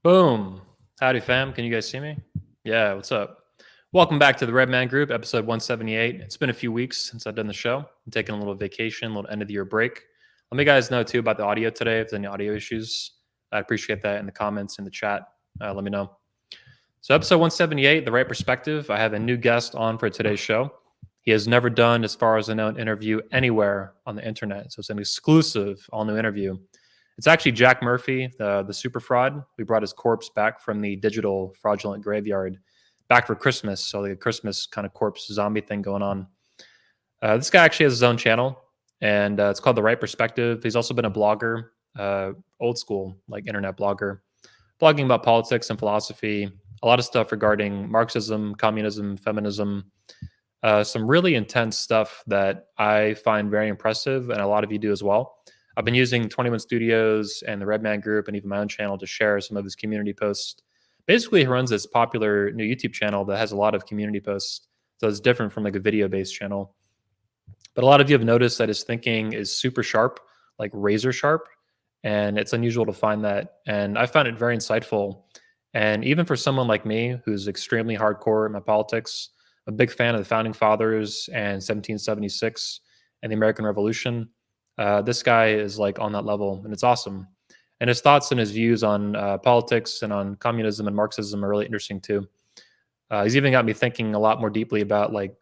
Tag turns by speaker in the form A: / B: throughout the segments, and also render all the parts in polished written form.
A: Boom. Howdy, fam. Can you guys see me? Yeah, what's up? Welcome back to the Red Man Group, episode 178. It's been a few weeks since I've done the show. I'm taking a little vacation, a little end of the year break. Let me guys know too about the audio today. If there's any audio issues, I'd appreciate that in the comments, in the chat. Let me know. So, episode 178, The Right Perspective. I have a new guest on for today's show. He has never done, as far as I know, an interview anywhere on the internet. So, it's an exclusive, all new interview. It's actually Jack Murphy, the super fraud. We brought his corpse back from the digital fraudulent graveyard back for Christmas. So the Christmas kind of corpse zombie thing going on. This guy actually has his own channel, and it's called The Right Perspective. He's also been a blogger, old school, like internet blogger, blogging about politics and philosophy, a lot of stuff regarding Marxism, communism, feminism, some really intense stuff that I find very impressive, and a lot of you do as well. I've been using 21 Studios and the Red Man Group and even my own channel to share some of his community posts. Basically, he runs this popular new YouTube channel that has a lot of community posts. So it's different from like a video-based channel. But a lot of you have noticed that his thinking is super sharp, like razor sharp. And it's unusual to find that. And I found it very insightful. And even for someone like me, who's extremely hardcore in my politics, I'm a big fan of the Founding Fathers and 1776 and the American Revolution. This guy is like on that level, and it's awesome. And his thoughts and his views on politics and on communism and Marxism are really interesting too. He's even got me thinking a lot more deeply about like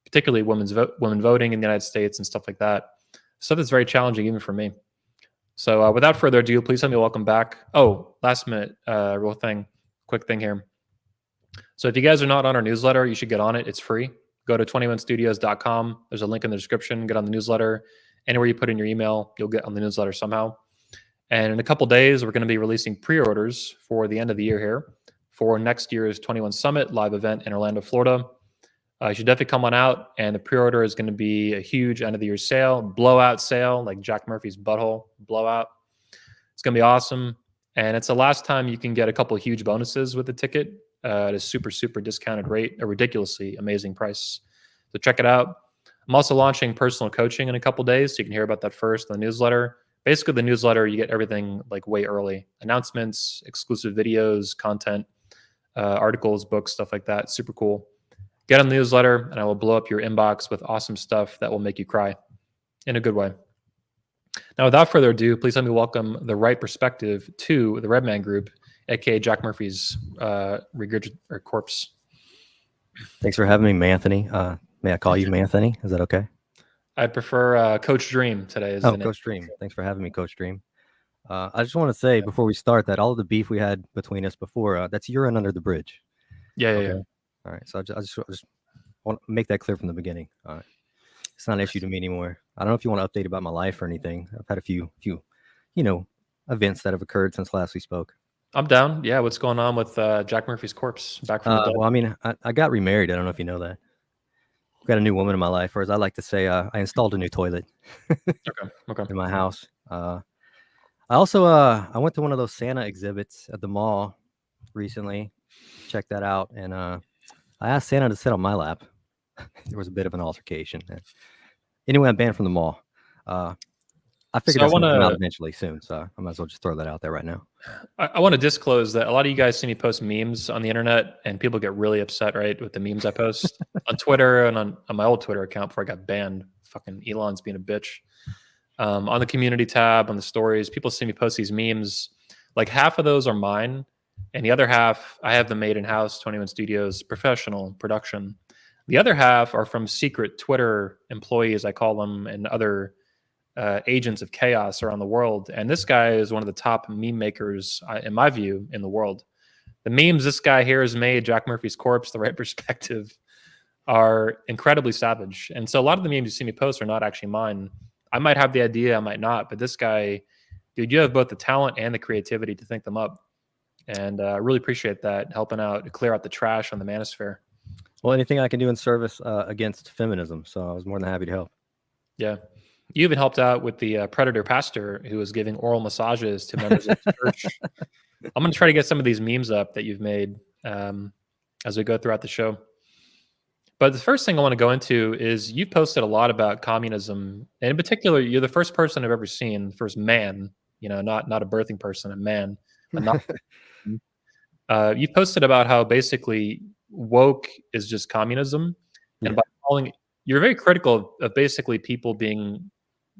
A: particularly women voting in the United States and stuff like that. Stuff that's very challenging even for me. So without further ado, please help me welcome back. Oh, last minute, quick thing here. So if you guys are not on our newsletter, you should get on it. It's free. Go to 21studios.com. There's a link in the description. Get on the newsletter. Anywhere you put in your email, you'll get on the newsletter somehow. And in a couple days, we're going to be releasing pre-orders for the end of the year here for next year's 21 Summit live event in Orlando, Florida. You should definitely come on out. And the pre-order is going to be a huge end of the year sale, blowout sale, like Jack Murphy's butthole blowout. It's going to be awesome. And it's the last time you can get a couple of huge bonuses with the ticket at a super, super discounted rate, a ridiculously amazing price. So check it out. I'm also launching personal coaching in a couple days, so you can hear about that first in the newsletter. Basically, the newsletter, you get everything like way early. Announcements, exclusive videos, content, articles, books, stuff like that. Super cool. Get on the newsletter, and I will blow up your inbox with awesome stuff that will make you cry in a good way. Now, without further ado, please let me welcome The Right Perspective to the Red Man Group, aka Jack Murphy's corpse.
B: Thanks for having me, Anthony. May I call you Anthony? Is that okay?
A: I'd prefer Coach Dream today.
B: Coach Dream. Thanks for having me, Coach Dream. I just want to say before we start that all of the beef we had between us before, that's urine under the bridge.
A: Yeah.
B: All right. So I just want to make that clear from the beginning. All right. It's not an issue to me anymore. I don't know if you want to update about my life or anything. I've had a few, events that have occurred since last we spoke.
A: I'm down. Yeah. What's going on with Jack Murphy's corpse back from the dead?
B: Well, I mean, I got remarried. I don't know if you know that. I've got a new woman in my life, or as I like to say, I installed a new toilet
A: Okay.
B: in my house. I also I went to one of those Santa exhibits at the mall recently. Check that out. And I asked Santa to sit on my lap. There was a bit of an altercation. Anyway, I'm banned from the mall. I figured that's going to come out eventually soon, so I might as well just throw that out there right now.
A: I want to disclose that a lot of you guys see me post memes on the internet, and people get really upset, right, with the memes I post on Twitter and on my old Twitter account before I got banned. Fucking Elon's being a bitch. On the community tab, on the stories, people see me post these memes. Like half of those are mine, and the other half, I have them made in-house, 21 Studios, professional production. The other half are from secret Twitter employees, I call them, and other agents of chaos around the world. And this guy is one of the top meme makers, in my view, in the world. The memes this guy here has made, Jack Murphy's corpse, The Right Perspective, are incredibly savage. And so a lot of the memes you see me post are not actually mine. I might have the idea, I might not, but this guy, dude, you have both the talent and the creativity to think them up. And I really appreciate that, helping out, clear out the trash on the manosphere.
B: Well, anything I can do in service against feminism. So I was more than happy to help.
A: Yeah. You even helped out with the predator pastor who was giving oral massages to members of the church. I'm going to try to get some of these memes up that you've made as we go throughout the show. But the first thing I want to go into is you've posted a lot about communism. And in particular, you're the first person I've ever seen, the first man, not a birthing person, a man, You posted about how basically woke is just communism, and
B: Yeah.
A: by calling you're very critical of basically people being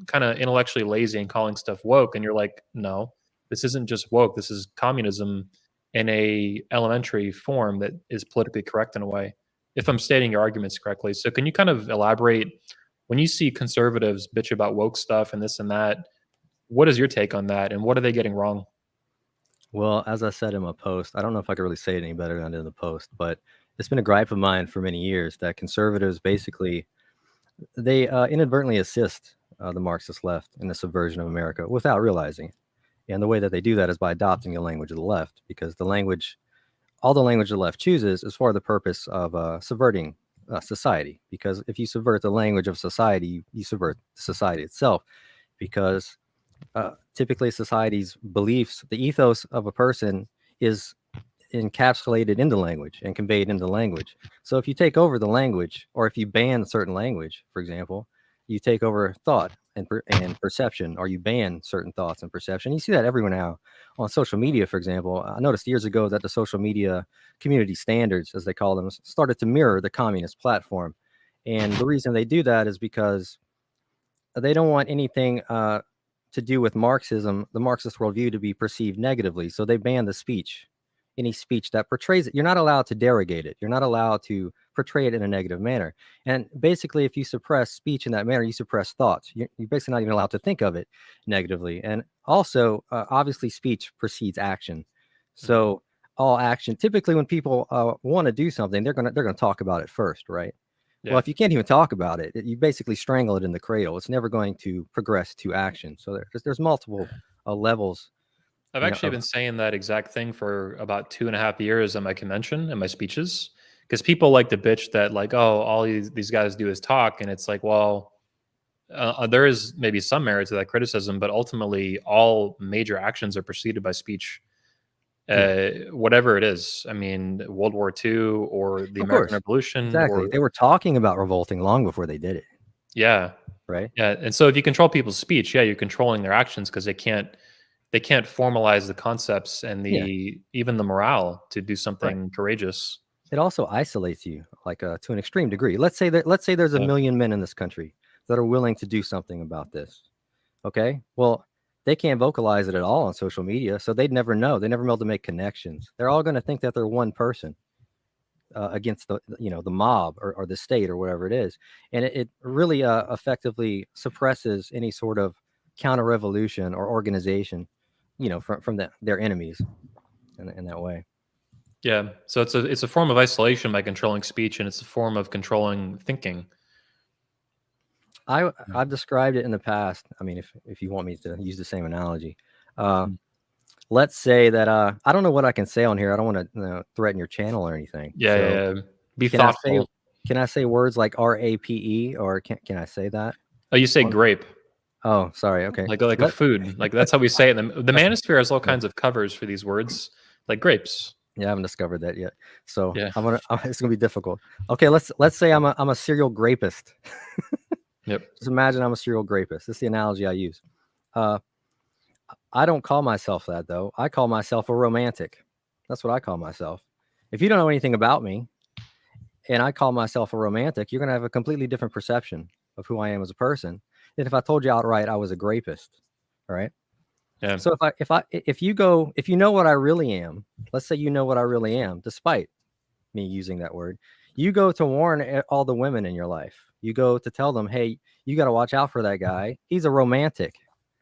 A: kind of intellectually lazy and calling stuff woke, and you're like, no, this isn't just woke. This is communism in a elementary form that is politically correct in a way. If I'm stating your arguments correctly, so can you kind of elaborate when you see conservatives bitch about woke stuff and this and that? What is your take on that, and what are they getting wrong?
B: Well, as I said in my post, I don't know if I could really say it any better than I did in the post, but it's been a gripe of mine for many years that conservatives basically they inadvertently assist the Marxist left in the subversion of America without realizing it. And the way that they do that is by adopting the language of the left, because all the language the left chooses is for the purpose of subverting society. Because if you subvert the language of society, you subvert society itself. Because typically society's beliefs, the ethos of a person is encapsulated in the language and conveyed in the language. So if you take over the language, or if you ban a certain language, for example, you take over thought and perception, or you ban certain thoughts and perception. You see that everywhere now on social media, for example. I noticed years ago that the social media community standards, as they call them, started to mirror the communist platform. And the reason they do that is because they don't want anything to do with Marxism, the Marxist worldview, to be perceived negatively. So they ban the speech, any speech that portrays it. You're not allowed to derogate it. You're not allowed to portray it in a negative manner. And basically, if you suppress speech in that manner, you suppress thoughts. You're basically not even allowed to think of it negatively. And also, obviously, speech precedes action. So all action, typically when people want to do something, they're gonna talk about it first, right?
A: Yeah.
B: Well, if you can't even talk about it, you basically strangle it in the cradle. It's never going to progress to action. So there's multiple levels.
A: I've actually been saying that exact thing for about 2.5 years at my convention and my speeches, because people like to bitch that like, oh, all these guys do is talk, and it's like, well, there is maybe some merit to that criticism, but ultimately, all major actions are preceded by speech, whatever it is. I mean, World War II or the
B: Of
A: American
B: course,
A: Revolution,
B: exactly.
A: or
B: They were talking about revolting long before they did it,
A: yeah,
B: right?
A: yeah. And so, if you control people's speech, yeah, you're controlling their actions because they can't formalize the concepts and
B: Yeah.
A: even the morale to do
B: Right.
A: something courageous.
B: It also isolates you, like to an extreme degree. Let's say there's a
A: Yeah.
B: million men in this country that are willing to do something about this. Okay, well, they can't vocalize it at all on social media, so they'd never know. They never be able to make connections. They're all going to think that they're one person against the mob or the state or whatever it is, and it really effectively suppresses any sort of counter revolution or organization, from their enemies in that way.
A: Yeah. So it's a form of isolation by controlling speech, and it's a form of controlling thinking.
B: I've described it in the past. I mean, if you want me to use the same analogy,
A: Mm.
B: let's say that I don't know what I can say on here. I don't want to threaten your channel or anything.
A: Yeah,
B: So
A: yeah, yeah. Be
B: can I say
A: thoughtful.
B: words like RAPE, or can I say that?
A: Oh, you say grape,
B: Oh, sorry. Okay.
A: like a food. Like that's how we say it. The
B: That's
A: Manosphere has all
B: yeah.
A: kinds of covers for these words, like grapes.
B: Yeah, I haven't discovered that yet. So
A: Yeah.
B: it's gonna be difficult. Okay, let's say I'm a serial grapist.
A: Yep.
B: Just imagine I'm a serial grapist. That's the analogy I use. Uh, I don't call myself that though. I call myself a romantic. That's what I call myself. If you don't know anything about me and I call myself a romantic, you're gonna have a completely different perception of who I am as a person than if I told you outright I was a grapist. All right.
A: Yeah.
B: So if you know what I really am, let's say you know what I really am, despite me using that word, you go to warn all the women in your life. You go to tell them, hey, you got to watch out for that guy. He's a romantic.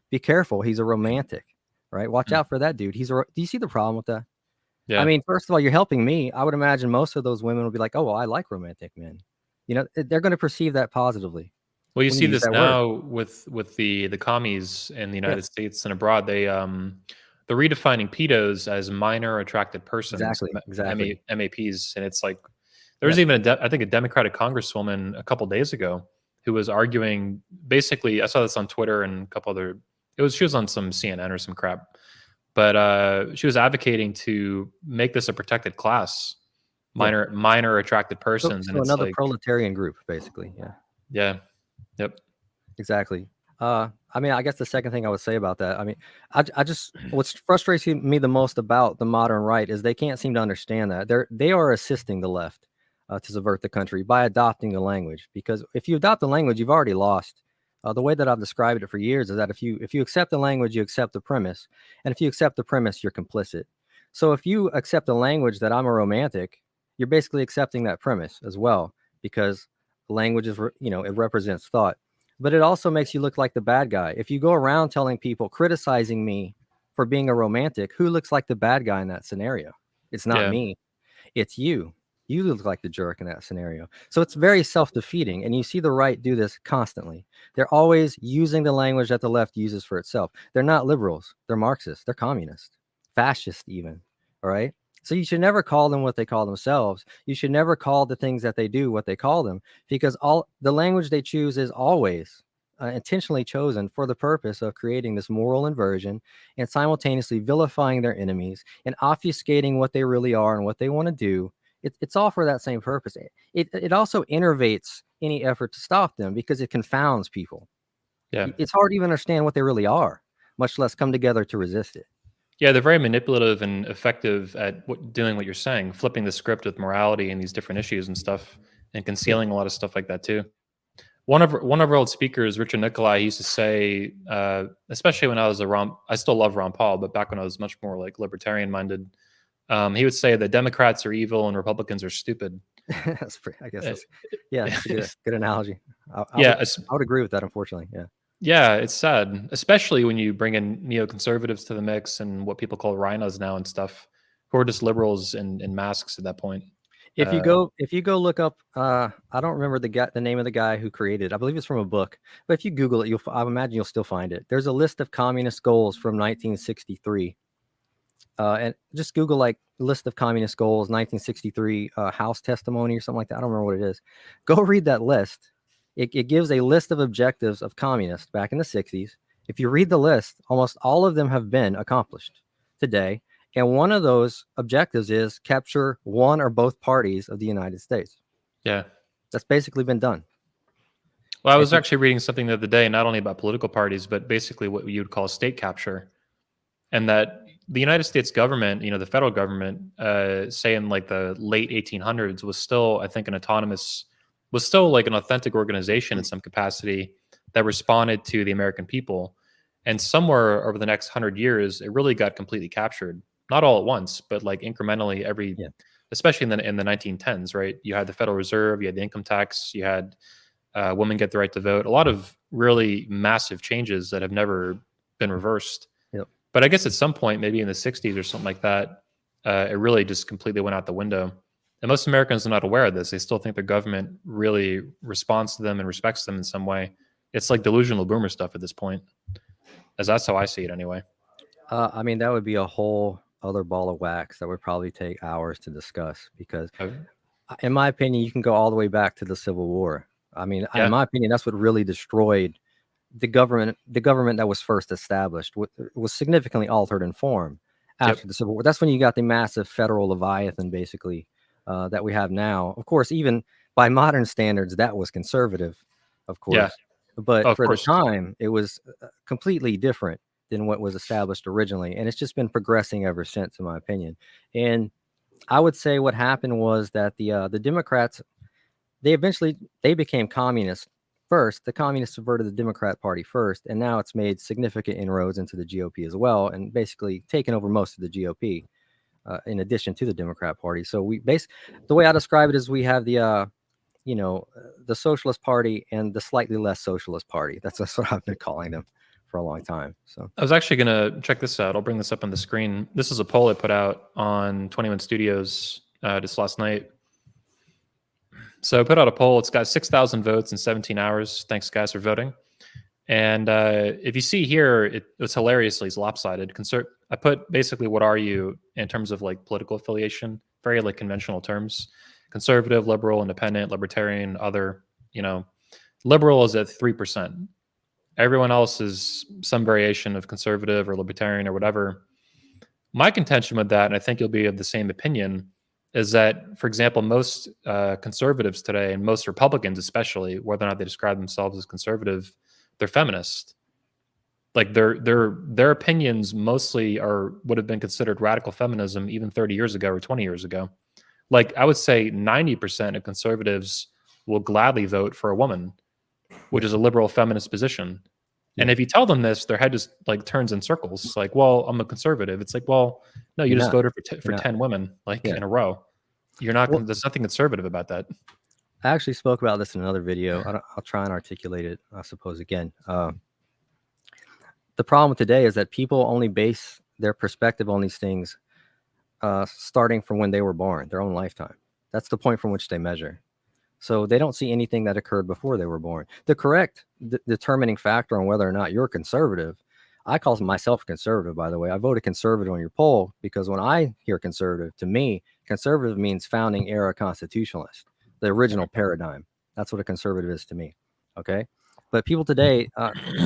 B: Be careful. He's a romantic, right? Watch out for that dude. Do you see the problem with that?
A: Yeah.
B: I mean, first of all, you're helping me. I would imagine most of those women will be like, oh, well, I like romantic men. They're going to perceive that positively.
A: Well, you
B: when
A: see
B: use
A: this
B: that word.
A: now with the commies in the United States and abroad. They're redefining pedos as minor attracted persons,
B: Exactly.
A: MAPs, and it's like there's even I think a Democratic congresswoman a couple days ago who was arguing. Basically, I saw this on Twitter and a couple other. She was on some CNN or some crap, but she was advocating to make this a protected class, minor attracted persons,
B: So
A: and it's
B: another
A: like
B: proletarian group, basically. Yeah.
A: yeah, yep.
B: Exactly. I mean, I guess the second thing I would say about that, I mean, I just what's frustrates me the most about the modern right is they can't seem to understand that they are assisting the left to subvert the country by adopting the language. Because if you adopt the language, you've already lost. The way that I've described it for years is that if you accept the language, you accept the premise, and if you accept the premise, you're complicit. So if you accept the language that I'm a romantic, you're basically accepting that premise as well, because language is it represents thought. But it also makes you look like the bad guy. If you go around telling people, criticizing me for being a romantic, who looks like the bad guy in that scenario? It's not
A: Yeah.
B: me. It's you. You look like the jerk in that scenario. So it's very self-defeating. And you see the right do this constantly. They're always using the language that the left uses for itself. They're not liberals. They're Marxists. They're communists, fascist even. All right. So you should never call them what they call themselves. You should never call the things that they do what they call them, because all the language they choose is always intentionally chosen for the purpose of creating this moral inversion and simultaneously vilifying their enemies and obfuscating what they really are and what they want to do. It's all for that same purpose. It also innervates any effort to stop them because it confounds people.
A: Yeah.
B: It's hard to even understand what they really are, much less come together to resist it.
A: Yeah, they're very manipulative and effective at doing what you're saying, flipping the script with morality and these different issues and stuff, and concealing a lot of stuff like that too. One of our old speakers, Richard Nicolai, he used to say, especially when I was I still love Ron Paul, but back when I was much more like libertarian minded, he would say that Democrats are evil and Republicans are stupid.
B: I guess that's a good analogy. I
A: Yeah,
B: would agree with that, unfortunately. Yeah.
A: yeah, it's sad, especially when you bring in neoconservatives to the mix and what people call rhinos now and stuff, who are just liberals in masks at that point.
B: If you go look up, I don't remember the name of the guy who created it. I believe it's from a book, but if you Google it, I imagine you'll still find it. There's a list of communist goals from 1963, and just Google like list of communist goals 1963 House testimony or something like that. I don't remember what it is. Go read that list. It gives a list of objectives of communists back in the 60s. If you read the list, almost all of them have been accomplished today. And one of those objectives is capture one or both parties of the United States.
A: Yeah.
B: That's basically been done.
A: Well, I was actually reading something the other day, not only about political parties, but basically what you would call state capture. And that the United States government, the federal government, say in like the late 1800s, was still, I think, was still like an authentic organization in some capacity that responded to the American people. And somewhere over the next 100 years, it really got completely captured. Not all at once, but like incrementally especially in the 1910s, right? You had the Federal Reserve, you had the income tax, you had women get the right to vote. A lot of really massive changes that have never been reversed.
B: Yep.
A: But I guess at some point, maybe in the 60s or something like that, it really just completely went out the window. And most Americans are not aware of this. They still think their government really responds to them and respects them in some way. It's like delusional boomer stuff at this point, as that's how I see it anyway.
B: I mean, that would be a whole other ball of wax that would probably take hours to discuss, because in my opinion, you can go all the way back to the Civil War. I mean, in my opinion, that's what really destroyed the government. The government that was first established was significantly altered in form after the Civil War. That's when you got the massive federal Leviathan, basically, that we have now. Of course, even by modern standards, that was conservative, of course. Yeah. But for the time, it was completely different than what was established originally. And it's just been progressing ever since, in my opinion. And I would say what happened was that the Democrats, they became communists first. The communists subverted the Democrat Party first, and now it's made significant inroads into the GOP as well, and basically taken over most of the GOP, in addition to the Democrat Party. So the way I describe it is we have the Socialist Party and the slightly less socialist party. That's what I've been calling them for a long time. So
A: I was actually going to check this out. I'll bring this up on the screen. This is a poll I put out on 21 Studios just last night. So I put out a poll. It's got 6,000 votes in 17 hours. Thanks, guys, for voting. And if you see here, it was hilariously lopsided. I put basically what are you in terms of like political affiliation, very like conventional terms. Conservative, liberal, independent, libertarian, other, liberal is at 3%. Everyone else is some variation of conservative or libertarian or whatever. My contention with that, and I think you'll be of the same opinion, is that, for example, most conservatives today, and most Republicans especially, whether or not they describe themselves as conservative, they're feminist. Like their opinions mostly would have been considered radical feminism even 30 years ago or 20 years ago. Like I would say 90% of conservatives will gladly vote for a woman, which is a liberal feminist position. And
B: Yeah.
A: if you tell them this, their head just like turns in circles. It's like, well, I'm a conservative. It's like, well, no, you
B: You're
A: just
B: not.
A: voted for
B: You're not.
A: 10 women like
B: Yeah.
A: in a row. You're not.
B: Well,
A: There's nothing conservative about that.
B: I actually spoke about this in another video. I'll try and articulate it, I suppose, again. The problem today is that people only base their perspective on these things starting from when they were born, their own lifetime. That's the point from which they measure. So they don't see anything that occurred before they were born. The correct determining factor on whether or not you're conservative, I call myself conservative, by the way. I voted conservative on your poll because when I hear conservative, to me, conservative means founding era constitutionalist, the original paradigm. That's what a conservative is to me. Okay. But people today,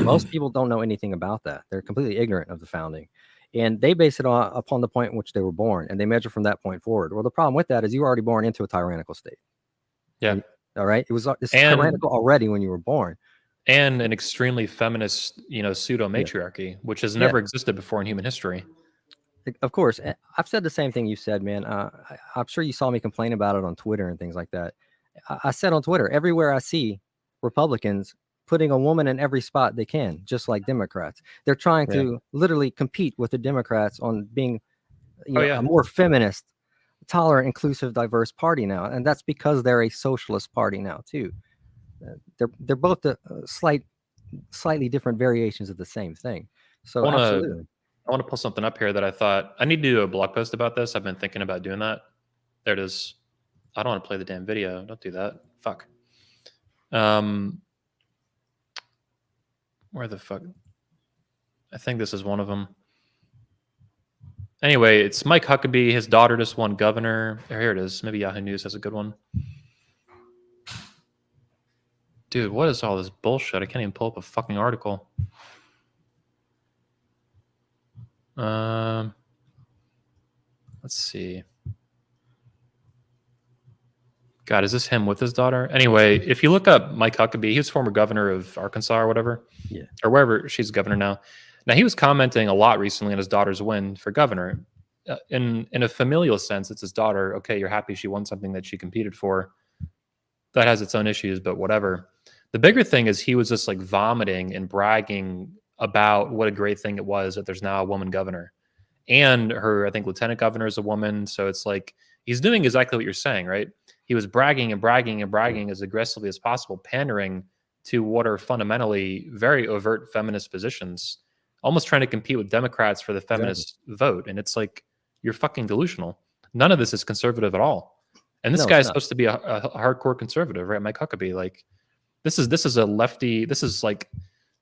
B: most people don't know anything about that. They're completely ignorant of the founding. And they base it upon the point in which they were born, and they measure from that point forward. Well, the problem with that is you were already born into a tyrannical state.
A: Yeah.
B: All right. It's tyrannical already when you were born.
A: And an extremely feminist, pseudo matriarchy, which has never existed before in human history.
B: Of course. I've said the same thing you said, man. I'm sure you saw me complain about it on Twitter and things like that. I said on Twitter, everywhere I see Republicans putting a woman in every spot they can, just like Democrats. They're trying to literally compete with the Democrats on being a more feminist, tolerant, inclusive, diverse party now. And that's because they're a socialist party now, too. They're both slightly different variations of the same thing. So absolutely.
A: I want to pull something up here that I thought I need to do a blog post about this. I've been thinking about doing that. There it is. I don't want to play the damn video. Don't do that. Fuck. Where the fuck? I think this is one of them. Anyway, it's Mike Huckabee. His daughter just won governor. Here it is. Maybe Yahoo News has a good one. Dude, what is all this bullshit? I can't even pull up a fucking article. Let's see. God, is this him with his daughter? Anyway, if you look up Mike Huckabee, he was former governor of Arkansas or whatever.
B: Yeah.
A: Or wherever she's governor now. Now, he was commenting a lot recently on his daughter's win for governor. In a familial sense, it's his daughter. Okay, you're happy she won something that she competed for. That has its own issues, but whatever. The bigger thing is he was just like vomiting and bragging about what a great thing it was that there's now a woman governor. And her, I think, lieutenant governor is a woman. So it's like he's doing exactly what you're saying, right? He was bragging and bragging and bragging as aggressively as possible, pandering to what are fundamentally very overt feminist positions, almost trying to compete with Democrats for the feminist vote. And it's like, you're fucking delusional. None of this is conservative at all. And this guy is supposed to be a hardcore conservative, right? Mike Huckabee. Like, this is a lefty. This is like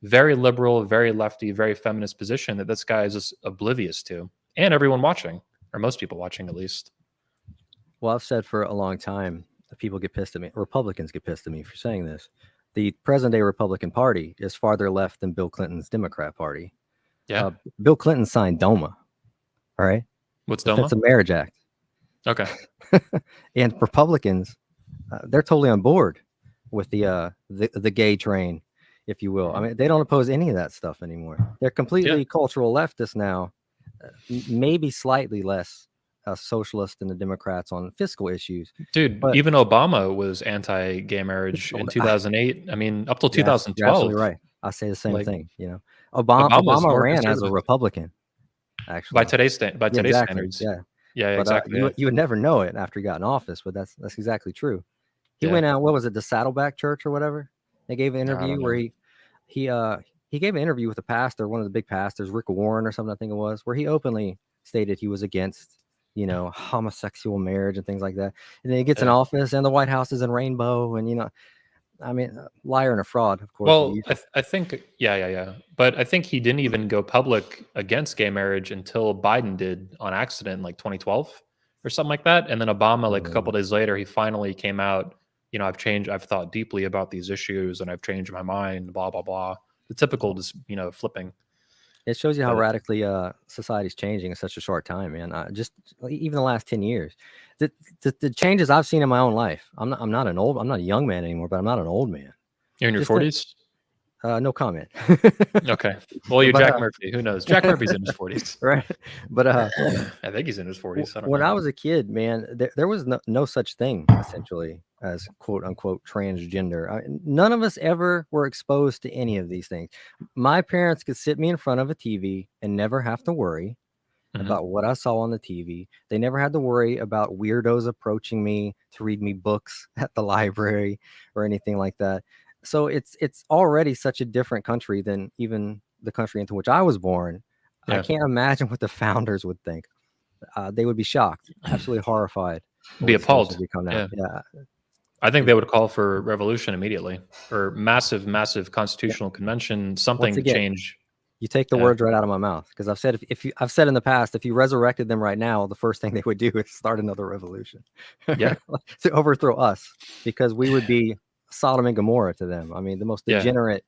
A: very liberal, very lefty, very feminist position that this guy is just oblivious to. And everyone watching, or most people watching at least.
B: Well, I've said for a long time that people get pissed at me. Republicans get pissed at me for saying this. The present-day Republican Party is farther left than Bill Clinton's Democrat Party.
A: Yeah.
B: Bill Clinton signed DOMA. All right.
A: What's DOMA?
B: That's a Marriage Act.
A: Okay.
B: And Republicans, they're totally on board with the gay train, if you will. I mean, they don't oppose any of that stuff anymore. They're completely cultural leftists now, maybe slightly less socialist than the Democrats on fiscal issues.
A: Dude, but even Obama was anti-gay marriage in 2008. I mean, up till 2012.
B: You're absolutely right. I say the same thing. You know, Obama ran as a Republican. Actually,
A: by today's standards. Yeah,
B: but,
A: exactly.
B: You would never know it after he got in office, but that's exactly true. He went out. What was it? The Saddleback Church or whatever. They gave an interview where he gave an interview with a pastor, one of the big pastors, Rick Warren or something, I think it was, where he openly stated he was against, homosexual marriage and things like that. And then he gets in office, and the White House is in rainbow, and I mean, liar and a fraud, of course.
A: Well, I think, yeah. But I think he didn't even go public against gay marriage until Biden did on accident in like 2012 or something like that. And then Obama, like a couple days later, he finally came out, I've thought deeply about these issues and I've changed my mind, blah, blah, blah. The typical just, flipping.
B: It shows you how radically society's changing in such a short time, man. Just even the last 10 years, the changes I've seen in my own life. I'm not a young man anymore, but I'm not an old man.
A: You're in your 40s?
B: No comment.
A: Okay. Well, you're
B: But
A: Jack Murphy. Who knows? Jack Murphy's in his 40s.
B: right. But
A: I think he's in his 40s. I don't
B: when
A: know.
B: I was a kid, man, there was no such thing essentially as quote unquote transgender. None of us ever were exposed to any of these things. My parents could sit me in front of a TV and never have to worry about what I saw on the TV. They never had to worry about weirdos approaching me to read me books at the library or anything like that. So it's already such a different country than even the country into which I was born. I
A: Yeah.
B: can't imagine what the founders would think. They would be shocked, absolutely horrified.
A: Be
B: what slaves
A: appalled.
B: would become now. Yeah.
A: I think they would call for revolution immediately, or massive, massive constitutional convention, something
B: Once
A: to
B: again,
A: change.
B: you take the
A: Yeah.
B: words right out of my mouth, because I've said I've said in the past, if you resurrected them right now, the first thing they would do is start another revolution.
A: Yeah.
B: To overthrow us, because we would be Sodom and Gomorrah to them. I mean, the most
A: Yeah.
B: degenerate,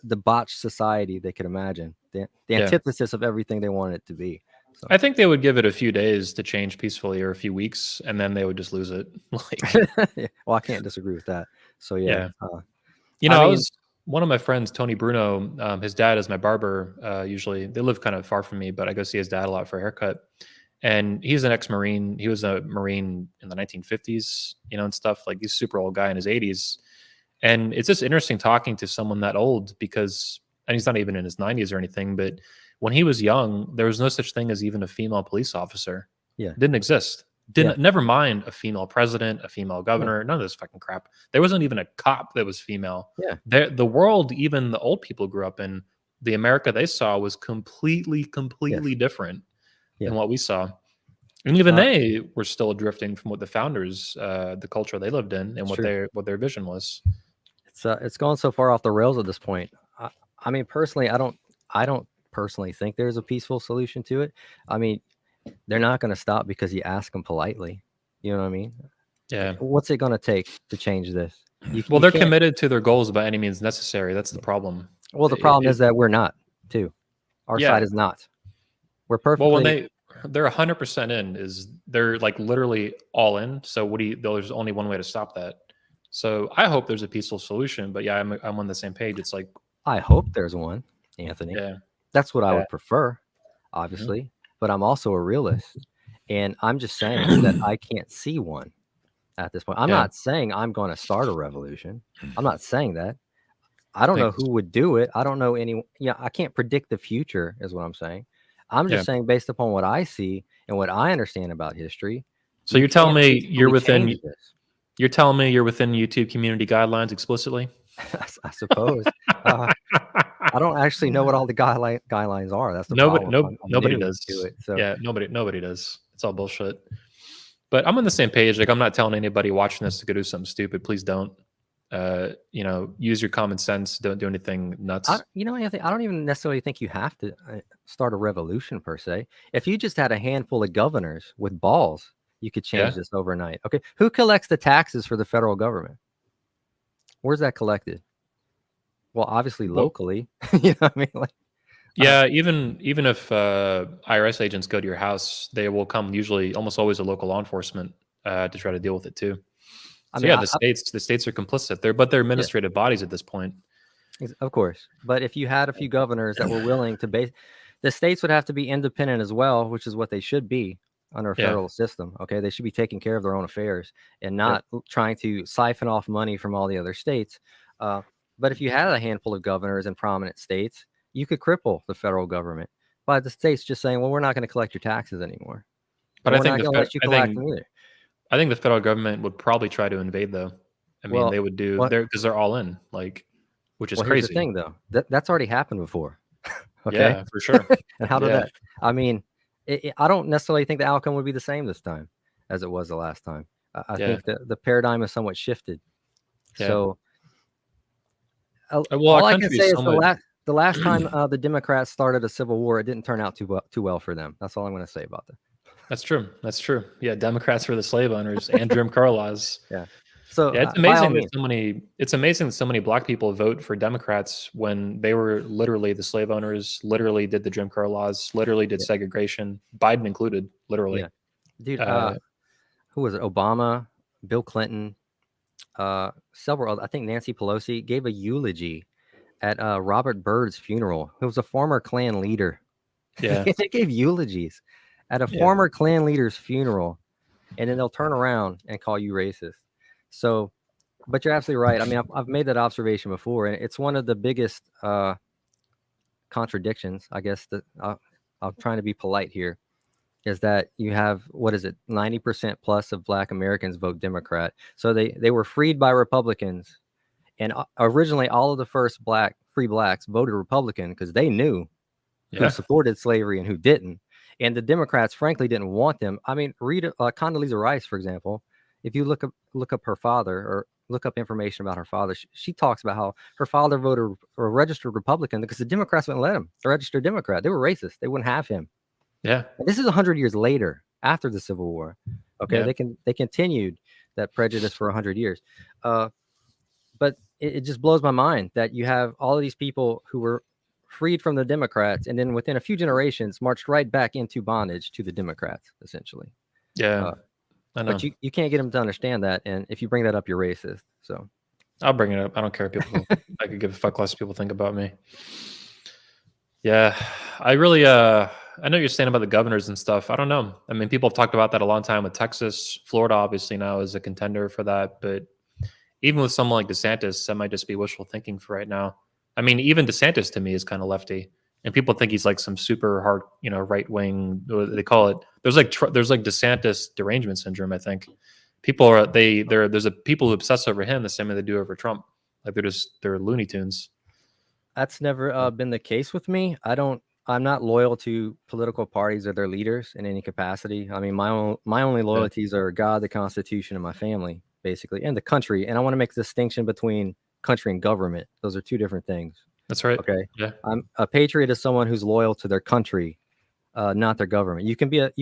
B: debauched society they could imagine. The antithesis of everything they wanted it to be. So.
A: I think they would give it a few days to change peacefully, or a few weeks, and then they would just lose it.
B: Well, I can't disagree with that. So yeah.
A: I was one of my friends, Tony Bruno. His dad is my barber. Usually, they live kind of far from me, but I go see his dad a lot for a haircut. And he's an ex-Marine. He was a Marine in the 1950s, and stuff. Like, he's a super old guy in his 80s. And it's just interesting talking to someone that old, because, and he's not even in his 90s or anything, but when he was young, there was no such thing as even a female police officer.
B: Yeah.
A: It didn't exist. Never mind a female president, a female governor, none of this fucking crap. There wasn't even a cop that was female.
B: Yeah.
A: The world, even the old people grew up in, the America they saw was completely different than what we saw. And even they were still drifting from what the founders, the culture they lived in, and what their vision was.
B: It's gone so far off the rails at this point. I mean, personally, I don't personally think there's a peaceful solution to it. I mean, they're not going to stop because you ask them politely. You know what I mean?
A: Yeah.
B: What's it going to take to change this?
A: They're committed to their goals by any means necessary. That's the problem.
B: Well, the problem is that we're not, too. Our side is not. We're perfectly.
A: Well, when they're 100% in, they're like literally all in. So there's only one way to stop that. So I hope there's a peaceful solution. But yeah, I'm on the same page. It's like,
B: I hope there's one, Anthony.
A: Yeah.
B: That's what I would prefer, obviously. But I'm also a realist, and I'm just saying that I can't see one at this point. I'm not saying I'm going to start a revolution. I'm not saying that. I don't know who would do it. I don't know any. I can't predict the future, is what I'm saying. I'm just saying, based upon what I see and what I understand about history.
A: So you're telling me you're within YouTube community guidelines explicitly?
B: I suppose. I don't actually know what all the guidelines are. That's the problem.
A: Nobody does.
B: So.
A: Yeah, nobody does. It's all bullshit. But I'm on the same page. Like, I'm not telling anybody watching this to go do something stupid. Please don't. Use your common sense. Don't do anything nuts.
B: Anthony, I don't even necessarily think you have to start a revolution per se. If you just had a handful of governors with balls, you could change this overnight. Okay, who collects the taxes for the federal government? Where's that collected? Well, obviously locally. You know what I mean? Like,
A: even if IRS agents go to your house, they will come usually almost always a local law enforcement to try to deal with it too. The states are complicit. They're administrative bodies at this point.
B: Of course, but if you had a few governors that were willing to the states would have to be independent as well, which is what they should be under a federal system. Okay, they should be taking care of their own affairs and not trying to siphon off money from all the other states. But if you had a handful of governors in prominent states, you could cripple the federal government by the states just saying, well, we're not going to collect your taxes anymore.
A: But I think the federal government would probably try to invade, though. I mean, they would do because they're all in, like, which is crazy.
B: Here's the thing, though. That's already happened before. Okay?
A: Yeah, for sure.
B: And how did that? I mean, I don't necessarily think the outcome would be the same this time as it was the last time. I think the paradigm has somewhat shifted. Yeah. So, all I can say is the last time the Democrats started a civil war, it didn't turn out too well for them. That's all I'm going to say about that.
A: That's true. Yeah, Democrats were the slave owners and Jim Crow laws.
B: Yeah. So
A: it's amazing that so many black people vote for Democrats when they were literally the slave owners, literally did the Jim Crow laws, literally did segregation, Biden included, literally.
B: Yeah. Dude, who was it? Obama, Bill Clinton, several. I think Nancy Pelosi gave a eulogy at Robert Byrd's funeral. He was a former Klan leader.
A: Yeah.
B: They gave eulogies at a
A: Yeah.
B: former Klan leader's funeral, and then they'll turn around and call you racist. So, but you're absolutely right. I mean, I've made that observation before, and it's one of the biggest contradictions, I guess, that I'm trying to be polite here, is that you have, what is it, 90% plus of Black Americans vote Democrat. So they were freed by Republicans, and originally all of the first free blacks voted Republican because they knew who
A: Yeah.
B: supported slavery and who didn't. And the Democrats, frankly, didn't want them. I mean, read Condoleezza Rice, for example. If you look up her father, or look up information about her father, she talks about how her father voted or registered Republican because the Democrats wouldn't let him register Democrat. They were racist. They wouldn't have him.
A: Yeah.
B: And this is 100 years later, after the Civil War. Okay,
A: Yeah.
B: they continued that prejudice for 100 years. But it just blows my mind that you have all of these people who were freed from the Democrats, and then within a few generations marched right back into bondage to the Democrats, essentially.
A: Yeah. I know.
B: But you can't get them to understand that, and if you bring that up, you're racist. So
A: I'll bring it up. I don't care if people. I could give a fuck less people think about me. Yeah, I really. I know you're saying about the governors and stuff. I don't know. I mean, people have talked about that a long time with Texas. Florida obviously now is a contender for that, but even with someone like DeSantis, that might just be wishful thinking for right now. I mean, even DeSantis to me is kind of lefty, and people think he's like some super hard, right wing. They call it. There's like DeSantis derangement syndrome. I think people are there's a people who obsess over him the same way they do over Trump. Like they're Looney Tunes.
B: that's never been the case with me. I'm not loyal to political parties or their leaders in any capacity. I mean, my only loyalties are God, the Constitution, and my family, basically, and the country. And I want to make a distinction between country and government. Those are two different things.
A: That's right.
B: Okay.
A: Yeah.
B: I'm a patriot is someone who's loyal to their country, not their government. You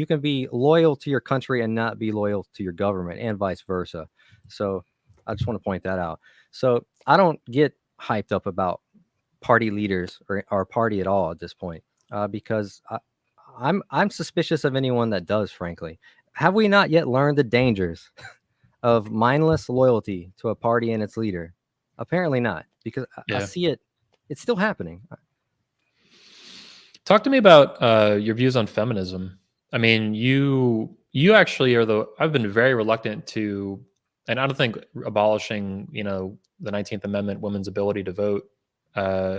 B: can be loyal to your country and not be loyal to your government, and vice versa. So I just want to point that out. So I don't get hyped up about party leaders or our party at all at this point, because I'm suspicious of anyone that does. Frankly, have we not yet learned the dangers of mindless loyalty to a party and its leader? Apparently not, because I see it. It's still happening.
A: Talk to me about your views on feminism. I mean, you actually are I've been very reluctant to, and I don't think abolishing, the 19th Amendment, women's ability to vote,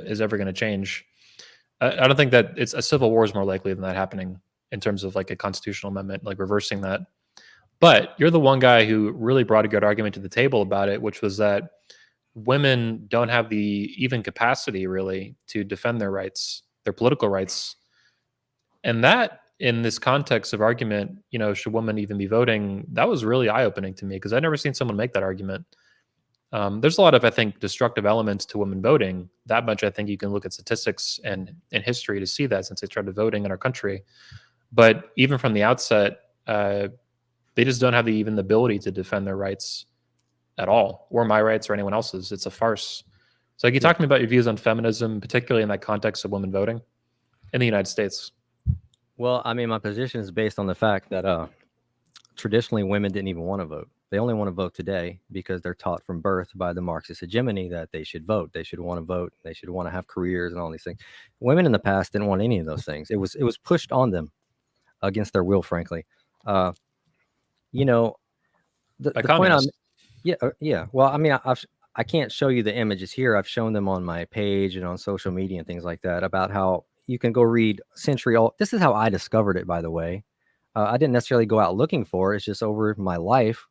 A: is ever going to change. I don't think that it's a civil war is more likely than that happening in terms of like a constitutional amendment, like reversing that. But you're the one guy who really brought a good argument to the table about it, which was that women don't have the even capacity really to defend their rights, their political rights. And that, in this context of argument, should women even be voting? That was really eye-opening to me because I'd never seen someone make that argument. There's a lot of, I think, destructive elements to women voting. That much, I think, you can look at statistics and in history to see that since they started voting in our country. But even from the outset, they just don't have even the ability to defend their rights at all, or my rights or anyone else's. It's a farce. So can you talk to me about your views on feminism, particularly in that context of women voting in the United States?
B: Well, I mean, my position is based on the fact that traditionally women didn't even want to vote. They only want to vote today because they're taught from birth by the Marxist hegemony that they should vote. They should want to vote. They should want to have careers and all these things. Women in the past didn't want any of those things. It was pushed on them against their will, frankly. The point I'm, yeah. Well, I mean, I can't show you the images here. I've shown them on my page and on social media and things like that about how you can go read century old. This is how I discovered it, by the way. I didn't necessarily go out looking for it. It's just over my life,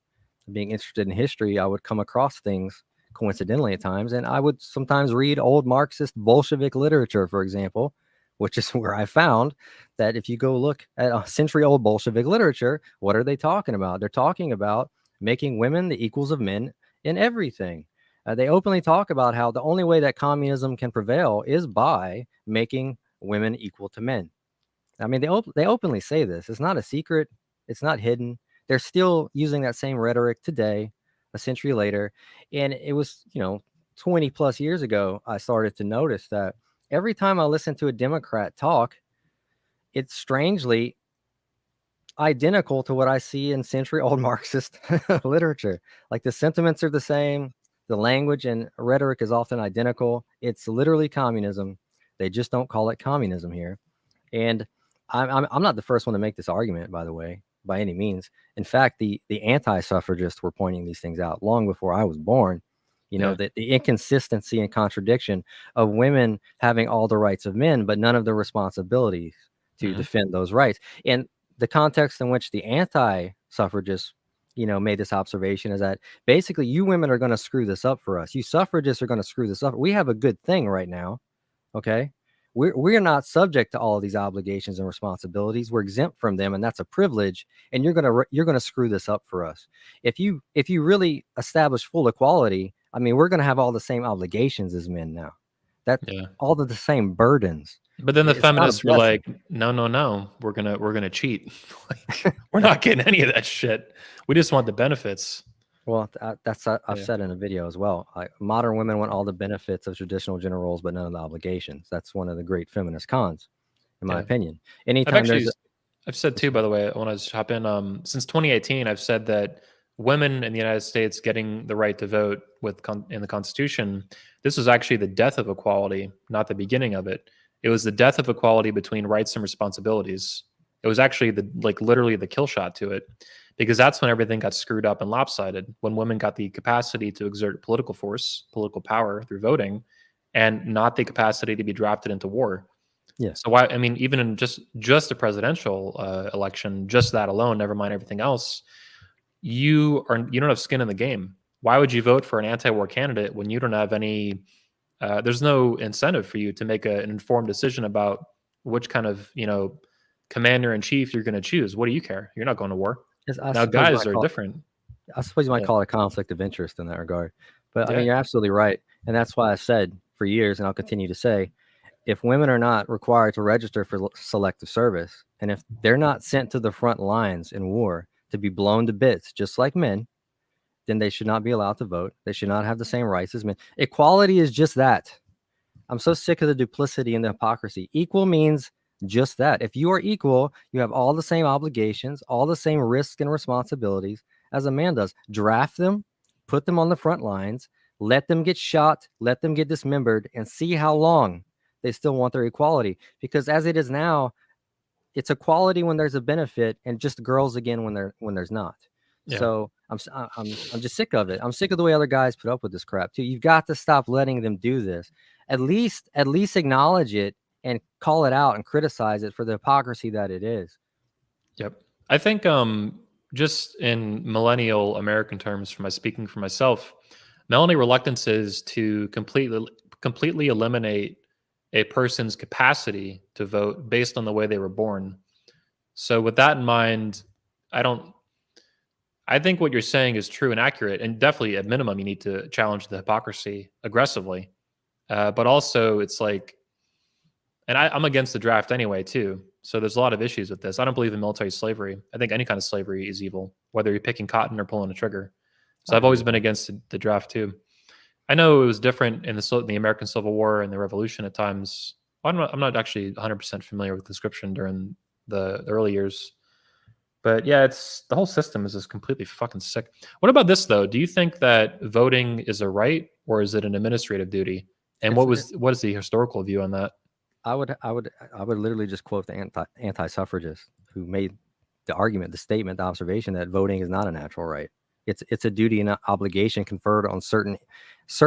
B: being interested in history, I would come across things coincidentally at times. And I would sometimes read old Marxist Bolshevik literature, for example, which is where I found that if you go look at a century old Bolshevik literature, what are they talking about? They're talking about making women the equals of men in everything. They openly talk about how the only way that communism can prevail is by making women equal to men. I mean, they openly say this. It's not a secret. It's not hidden. They're still using that same rhetoric today, a century later. And it was, 20 plus years ago, I started to notice that every time I listen to a Democrat talk, it's strangely identical to what I see in century old Marxist literature. Like the sentiments are the same. The language and rhetoric is often identical. It's literally communism. They just don't call it communism here. And I'm not the first one to make this argument, by the way, by any means. In fact, the anti-suffragists were pointing these things out long before I was born. You know,
A: Yeah.
B: the inconsistency and contradiction of women having all the rights of men, but none of the responsibilities to
A: Mhm.
B: defend those rights. And the context in which the anti-suffragists, you know, made this observation is that basically you women are going to screw this up for us. You suffragists are going to screw this up. We have a good thing right now. Okay. We're not subject to all of these obligations and responsibilities. We're exempt from them, and that's a privilege. And you're gonna screw this up for us. If you really establish full equality, I mean, we're gonna have all the same obligations as men now. That
A: Yeah.
B: all of the same burdens.
A: But then the
B: It's not a
A: feminists were
B: blessing.
A: like, no, no, no, we're gonna cheat. Like, we're not getting any of that shit. We just want the benefits.
B: Well, that's I've
A: Yeah.
B: said in a video as well. Modern women want all the benefits of traditional gender roles, but none of the obligations. That's one of the great feminist cons, in my
A: Yeah.
B: opinion.
A: I've
B: Anytime
A: actually
B: there's a,
A: I've said too, by the way, I want to just hop in. Since 2018, I've said that women in the United States getting the right to vote in the Constitution, this was actually the death of equality, not the beginning of it. It was the death of equality between rights and responsibilities. It was actually literally the kill shot to it, because that's when everything got screwed up and lopsided. When women got the capacity to exert political force, political power through voting, and not the capacity to be drafted into war.
B: yeah.
A: So why? I mean, even in just a presidential election, just that alone, never mind everything else, you don't have skin in the game. Why would you vote for an anti-war candidate when you don't have any? There's no incentive for you to make an informed decision about which kind of commander in chief you're going to choose. What do you care? You're not going to war.
B: I
A: Now,
B: suppose you
A: guys
B: might
A: are
B: call
A: different.
B: I suppose you might
A: Yeah,
B: call it a conflict of interest in that regard. But I mean,
A: yeah,
B: you're absolutely right. And that's why I said for years, and I'll continue to say, if women are not required to register for selective service, and if they're not sent to the front lines in war to be blown to bits, just like men, then they should not be allowed to vote. They should not have the same rights as men. Equality is just that. I'm so sick of the duplicity and the hypocrisy. Equal means just that. If you are equal, you have all the same obligations, all the same risks and responsibilities as a man does. Draft them, put them on the front lines, let them get shot, let them get dismembered, and see how long they still want their equality. Because as it is now, it's equality when there's a benefit, and just girls again when there's not.
A: yeah.
B: So I'm just sick of it. I'm sick of the way other guys put up with this crap too. You've got to stop letting them do this. At least acknowledge it and call it out and criticize it for the hypocrisy that it is.
A: Yep. I think just in millennial American terms, speaking for myself, my only reluctance is to completely eliminate a person's capacity to vote based on the way they were born. So with that in mind, I don't I think what you're saying is true and accurate, and definitely at minimum you need to challenge the hypocrisy aggressively. But also it's like, and I'm against the draft anyway too. So there's a lot of issues with this. I don't believe in military slavery. I think any kind of slavery is evil, whether you're picking cotton or pulling a trigger. So
B: I
A: I've
B: agree
A: always
B: with
A: been
B: that.
A: against the draft too. I know it was different in the American Civil War and the Revolution at times. I'm not actually 100% familiar with conscription during the early years, but yeah, it's the whole system is just completely fucking sick. What about this though? Do you think that voting is a right or is it an administrative duty? And
B: It's
A: what is the historical view on that?
B: I would literally just quote the anti-suffragists who made the argument, the statement, the observation that voting is not a natural right. It's a duty and a obligation conferred on certain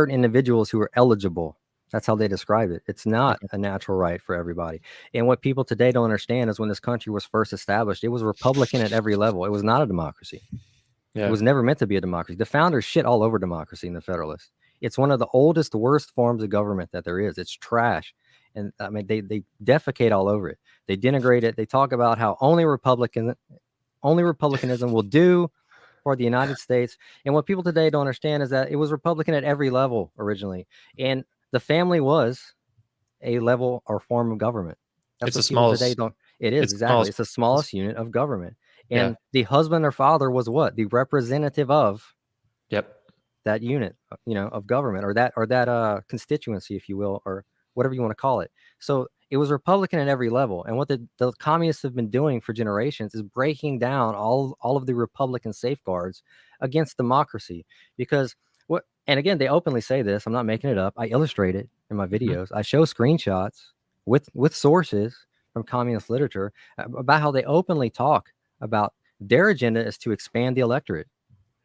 B: individuals who are eligible. That's how they describe it. It's not
A: Okay.
B: a natural right for everybody. And what people today don't understand is when this country was first established, it was Republican at every level. It was not a democracy. It
A: Yeah.
B: was never meant to be a democracy. The founders shit all over democracy in the Federalists. It's one of the oldest, worst forms of government that there is. It's trash. And I mean, they defecate all over it. They denigrate it. They talk about how only republicanism will do for the United States. And what people today don't understand is that it was Republican at every level originally. And the family was a level or form of government. That's
A: It's the
B: what people today
A: smallest.
B: don't. It is
A: It's the
B: exactly.
A: smallest.
B: It's the smallest unit of government.
A: Yeah.
B: And the husband or father was what? The representative of
A: Yep.
B: that unit, of government, or that constituency, if you will, or whatever you want to call it. So it was Republican at every level. And what the communists have been doing for generations is breaking down all of the Republican safeguards against democracy. Because And again, they openly say this. I'm not making it up. I illustrate it in my
A: Mhm.
B: videos. I show screenshots with sources from communist literature about how they openly talk about their agenda is to expand the electorate.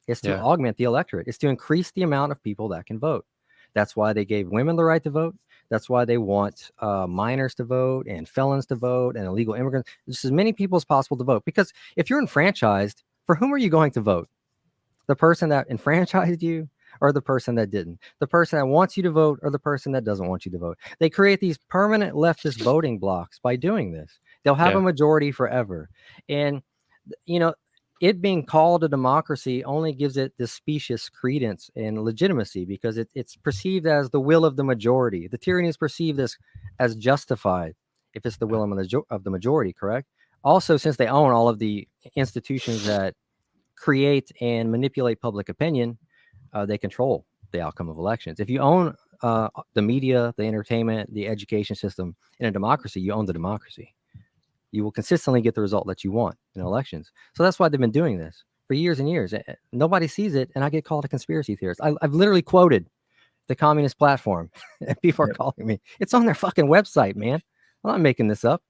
B: It's to
A: Yeah.
B: augment the electorate. It's to increase the amount of people that can vote. That's why they gave women the right to vote. That's why they want minors to vote and felons to vote and illegal immigrants, just as many people as possible to vote. Because if you're enfranchised, for whom are you going to vote? The person that enfranchised you or the person that didn't? The person that wants you to vote or the person that doesn't want you to vote? They create these permanent leftist voting blocks by doing this. They'll have
A: Yeah.
B: a majority forever. And, you know, it being called a democracy only gives it this specious credence and legitimacy because it's perceived as the will of the majority. The tyranny is perceived as justified if it's the will of the majority, correct? Also, since they own all of the institutions that create and manipulate public opinion, they control the outcome of elections. If you own the media, the entertainment, the education system in a democracy, you own the democracy. You will consistently get the result that you want in elections. So that's why they've been doing this for years and years. Nobody sees it, and I get called a conspiracy theorist. I've literally quoted the communist platform, and people are
A: Yep.
B: calling me. It's on their fucking website, man. I'm not making this up.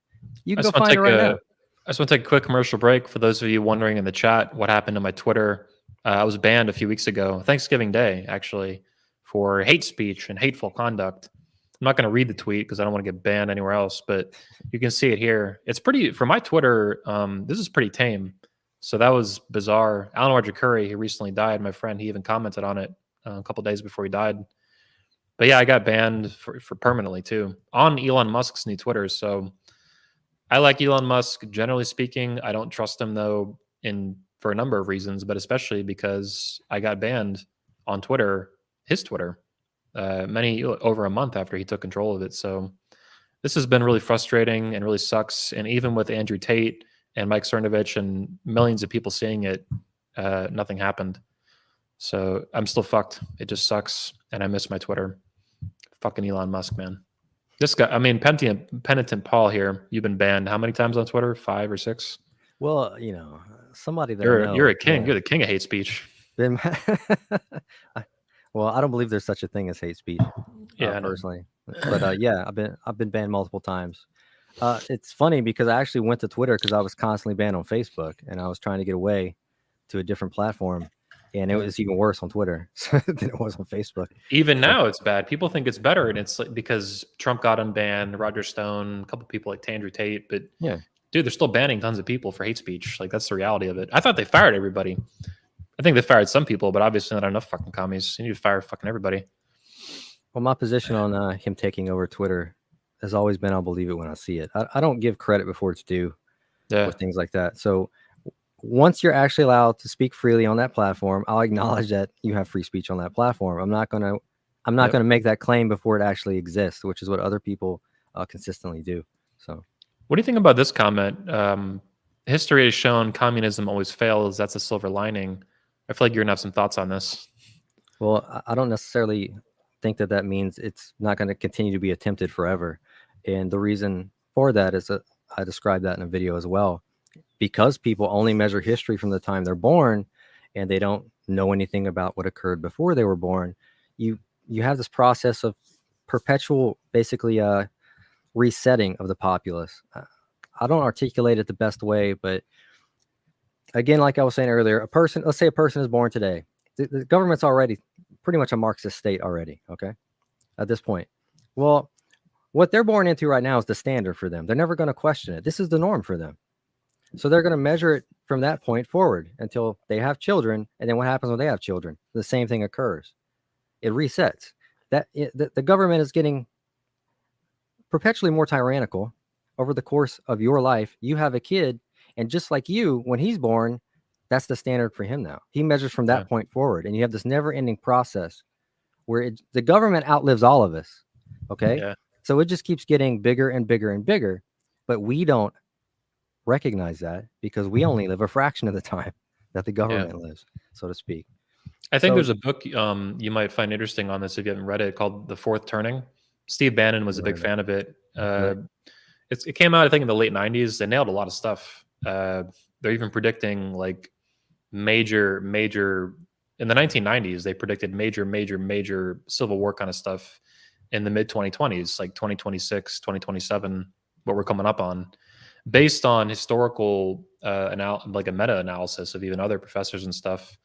B: You
A: I
B: can go
A: just want to
B: find it
A: take
B: right
A: a
B: now.
A: I just want to take a quick commercial break. For those of you wondering in the chat what happened to my Twitter, I was banned a few weeks ago, Thanksgiving Day, actually, for hate speech and hateful conduct. I'm not going to read the tweet because I don't want to get banned anywhere else, but you can see it here. It's pretty, for my Twitter, this is pretty tame. So that was bizarre. Alan Roger Curry, he recently died, my friend, he even commented on it a couple days before he died. But yeah, I got banned for permanently too on Elon Musk's new Twitter. So I like Elon Musk, generally speaking. I don't trust him though, in for a number of reasons, but especially because I got banned on Twitter, his Twitter, many over a month after he took control of it. So this has been really frustrating and really sucks. And even with Andrew Tate and Mike Cernovich and millions of people seeing it, nothing happened. So I'm still fucked. It just sucks, and I miss my Twitter. Fucking Elon Musk, man. This guy, I mean, Penitent Paul here. You've been banned how many times on Twitter? 5 or 6?
B: Well, somebody that I
A: You're
B: know.
A: a king.
B: Yeah.
A: You're the king of hate speech.
B: Been well, I don't believe there's such a thing as hate speech,
A: Yeah, I know.
B: personally. But yeah, I've been banned multiple times. It's funny because I actually went to Twitter because I was constantly banned on Facebook, and I was trying to get away to a different platform, and it was even worse on Twitter than it was on Facebook.
A: Even
B: So,
A: now, it's bad. People think it's better, and it's like because Trump got unbanned, Roger Stone, a couple people like Andrew Tate, but
B: yeah.
A: dude, they're still banning tons of people for hate speech. Like that's the reality of it. I thought they fired everybody. I think they fired some people, but obviously not enough fucking commies. You need to fire fucking everybody.
B: Well, my position on him taking over Twitter has always been I'll believe it when I see it. I don't give credit before it's due
A: Yeah,
B: with things like that. So once you're actually allowed to speak freely on that platform, I'll acknowledge that you have free speech on that platform. I'm not gonna
A: Yep.
B: make that claim before it actually exists, which is what other people consistently do. So,
A: What do you think about this comment? History has shown communism always fails. That's a silver lining. I feel like you're gonna have some thoughts on this.
B: well, I don't necessarily think that that means it's not going to continue to be attempted forever. And the reason for that is that I described that in a video as well. Because people only measure history from the time they're born and they don't know anything about what occurred before they were born, you have this process of perpetual, basically, resetting of the populace. I don't articulate it the best way, but again, like I was saying earlier, let's say a person is born today. The government's already pretty much a Marxist state already, okay, at this point. Well, what they're born into right now is the standard for them. They're never going to question it. This is the norm for them. So they're going to measure it from that point forward until they have children. And then what happens when they have children? The same thing occurs. It resets. The government is getting perpetually more tyrannical over the course of your life. You have a kid, and just like you, when he's born, that's the standard for him now. He measures from that point forward, and you have this never-ending process where the government outlives all of us. Okay,
A: Yeah.
B: so it just keeps getting bigger and bigger and bigger, but we don't recognize that because we only live a fraction of the time that the government lives, so to speak.
A: I think
B: So
A: there's a book you might find interesting on this if you haven't read it, called The Fourth Turning. Steve Bannon was a big fan of it. It came out, I think, in the late 90s. They nailed a lot of stuff. They're even predicting like major in the 1990s, they predicted major civil war kind of stuff in the mid 2020s, like 2026, 2027, what we're coming up on, based on historical like a meta analysis of even other professors and stuff.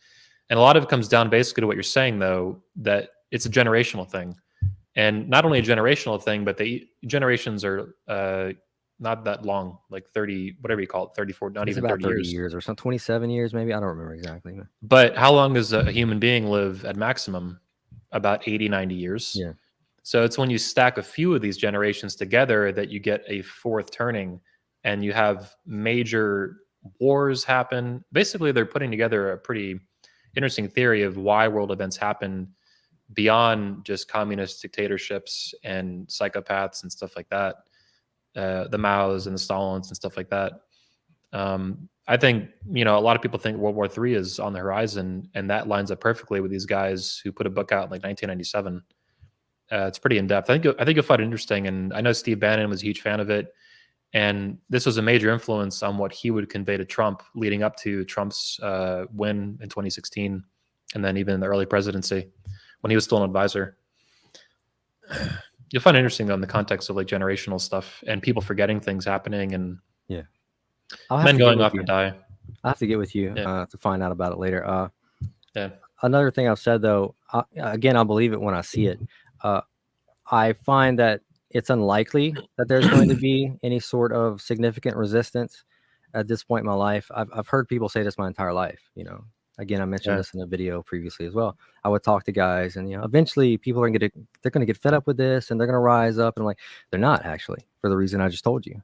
A: And a lot of it comes down basically to what you're saying, though, that it's a generational thing. And not only a generational thing, but the generations are not that long, like 30, whatever you call it, 34, not
B: It's
A: even
B: about
A: 30
B: 30
A: years.
B: years or something, 27 years maybe. I don't remember exactly.
A: But how long does a human being live at maximum? About 80, 90 years.
B: Yeah.
A: So it's when you stack a few of these generations together that you get a fourth turning, and you have major wars happen. Basically, they're putting together a pretty interesting theory of why world events happen beyond just communist dictatorships and psychopaths and stuff like that, the Maos and the Stalins and stuff like that. I think, a lot of people think World War III is on the horizon, and that lines up perfectly with these guys who put a book out in like 1997. It's pretty in depth. I think you'll find it interesting, and I know Steve Bannon was a huge fan of it, and this was a major influence on what he would convey to Trump leading up to Trump's win in 2016, and then even in the early presidency when he was still an advisor. You'll find it interesting though in the context of like generational stuff and people forgetting things happening and men going off to die.
B: I'll have to get with you to find out about it later.
A: Yeah.
B: Another thing I've said though, again, I'll believe it when I see it. I find that it's unlikely that there's going to be any sort of significant resistance at this point in my life. I've heard people say this my entire life, Again, I mentioned this in a video previously as well. I would talk to guys, and eventually people are going to get fed up with this, and they're going to rise up. And I'm like, they're not actually, for the reason I just told you.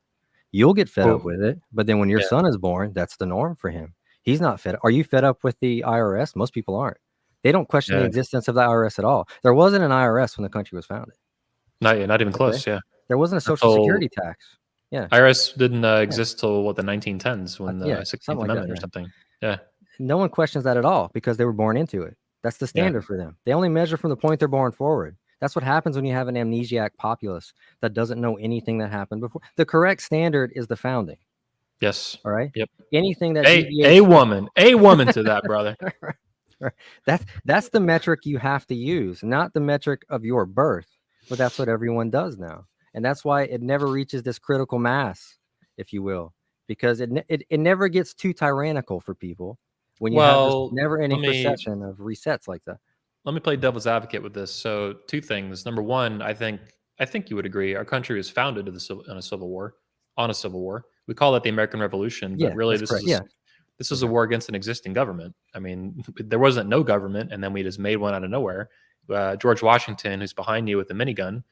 B: You'll get fed up with it, but then when your son is born, that's the norm for him. He's not fed up. Are you fed up with the IRS? Most people aren't. They don't question the existence of the IRS at all. There wasn't an IRS when the country was founded.
A: Not yet, not even close. Yeah,
B: there wasn't a social security tax. Yeah,
A: IRS didn't exist till the 1910s when the 16th Amendment or something. Yeah.
B: No one questions that at all because they were born into it. That's the standard for them. They only measure from the point they're born forward. That's what happens when you have an amnesiac populace that doesn't know anything that happened before. The correct standard is the founding.
A: Yes.
B: All right.
A: Yep.
B: Anything that
A: a woman to that, brother.
B: That's the metric you have to use, not the metric of your birth. But that's what everyone does now, and that's why it never reaches this critical mass, if you will, because it never gets too tyrannical for people. When you have this never-ending procession of resets like that.
A: Let me play devil's advocate with this. So, two things. Number one, I think you would agree. Our country was founded on a civil war. We call it the American Revolution, but really, this is a war against an existing government. I mean, there wasn't no government, and then we just made one out of nowhere. George Washington, who's behind you with the minigun,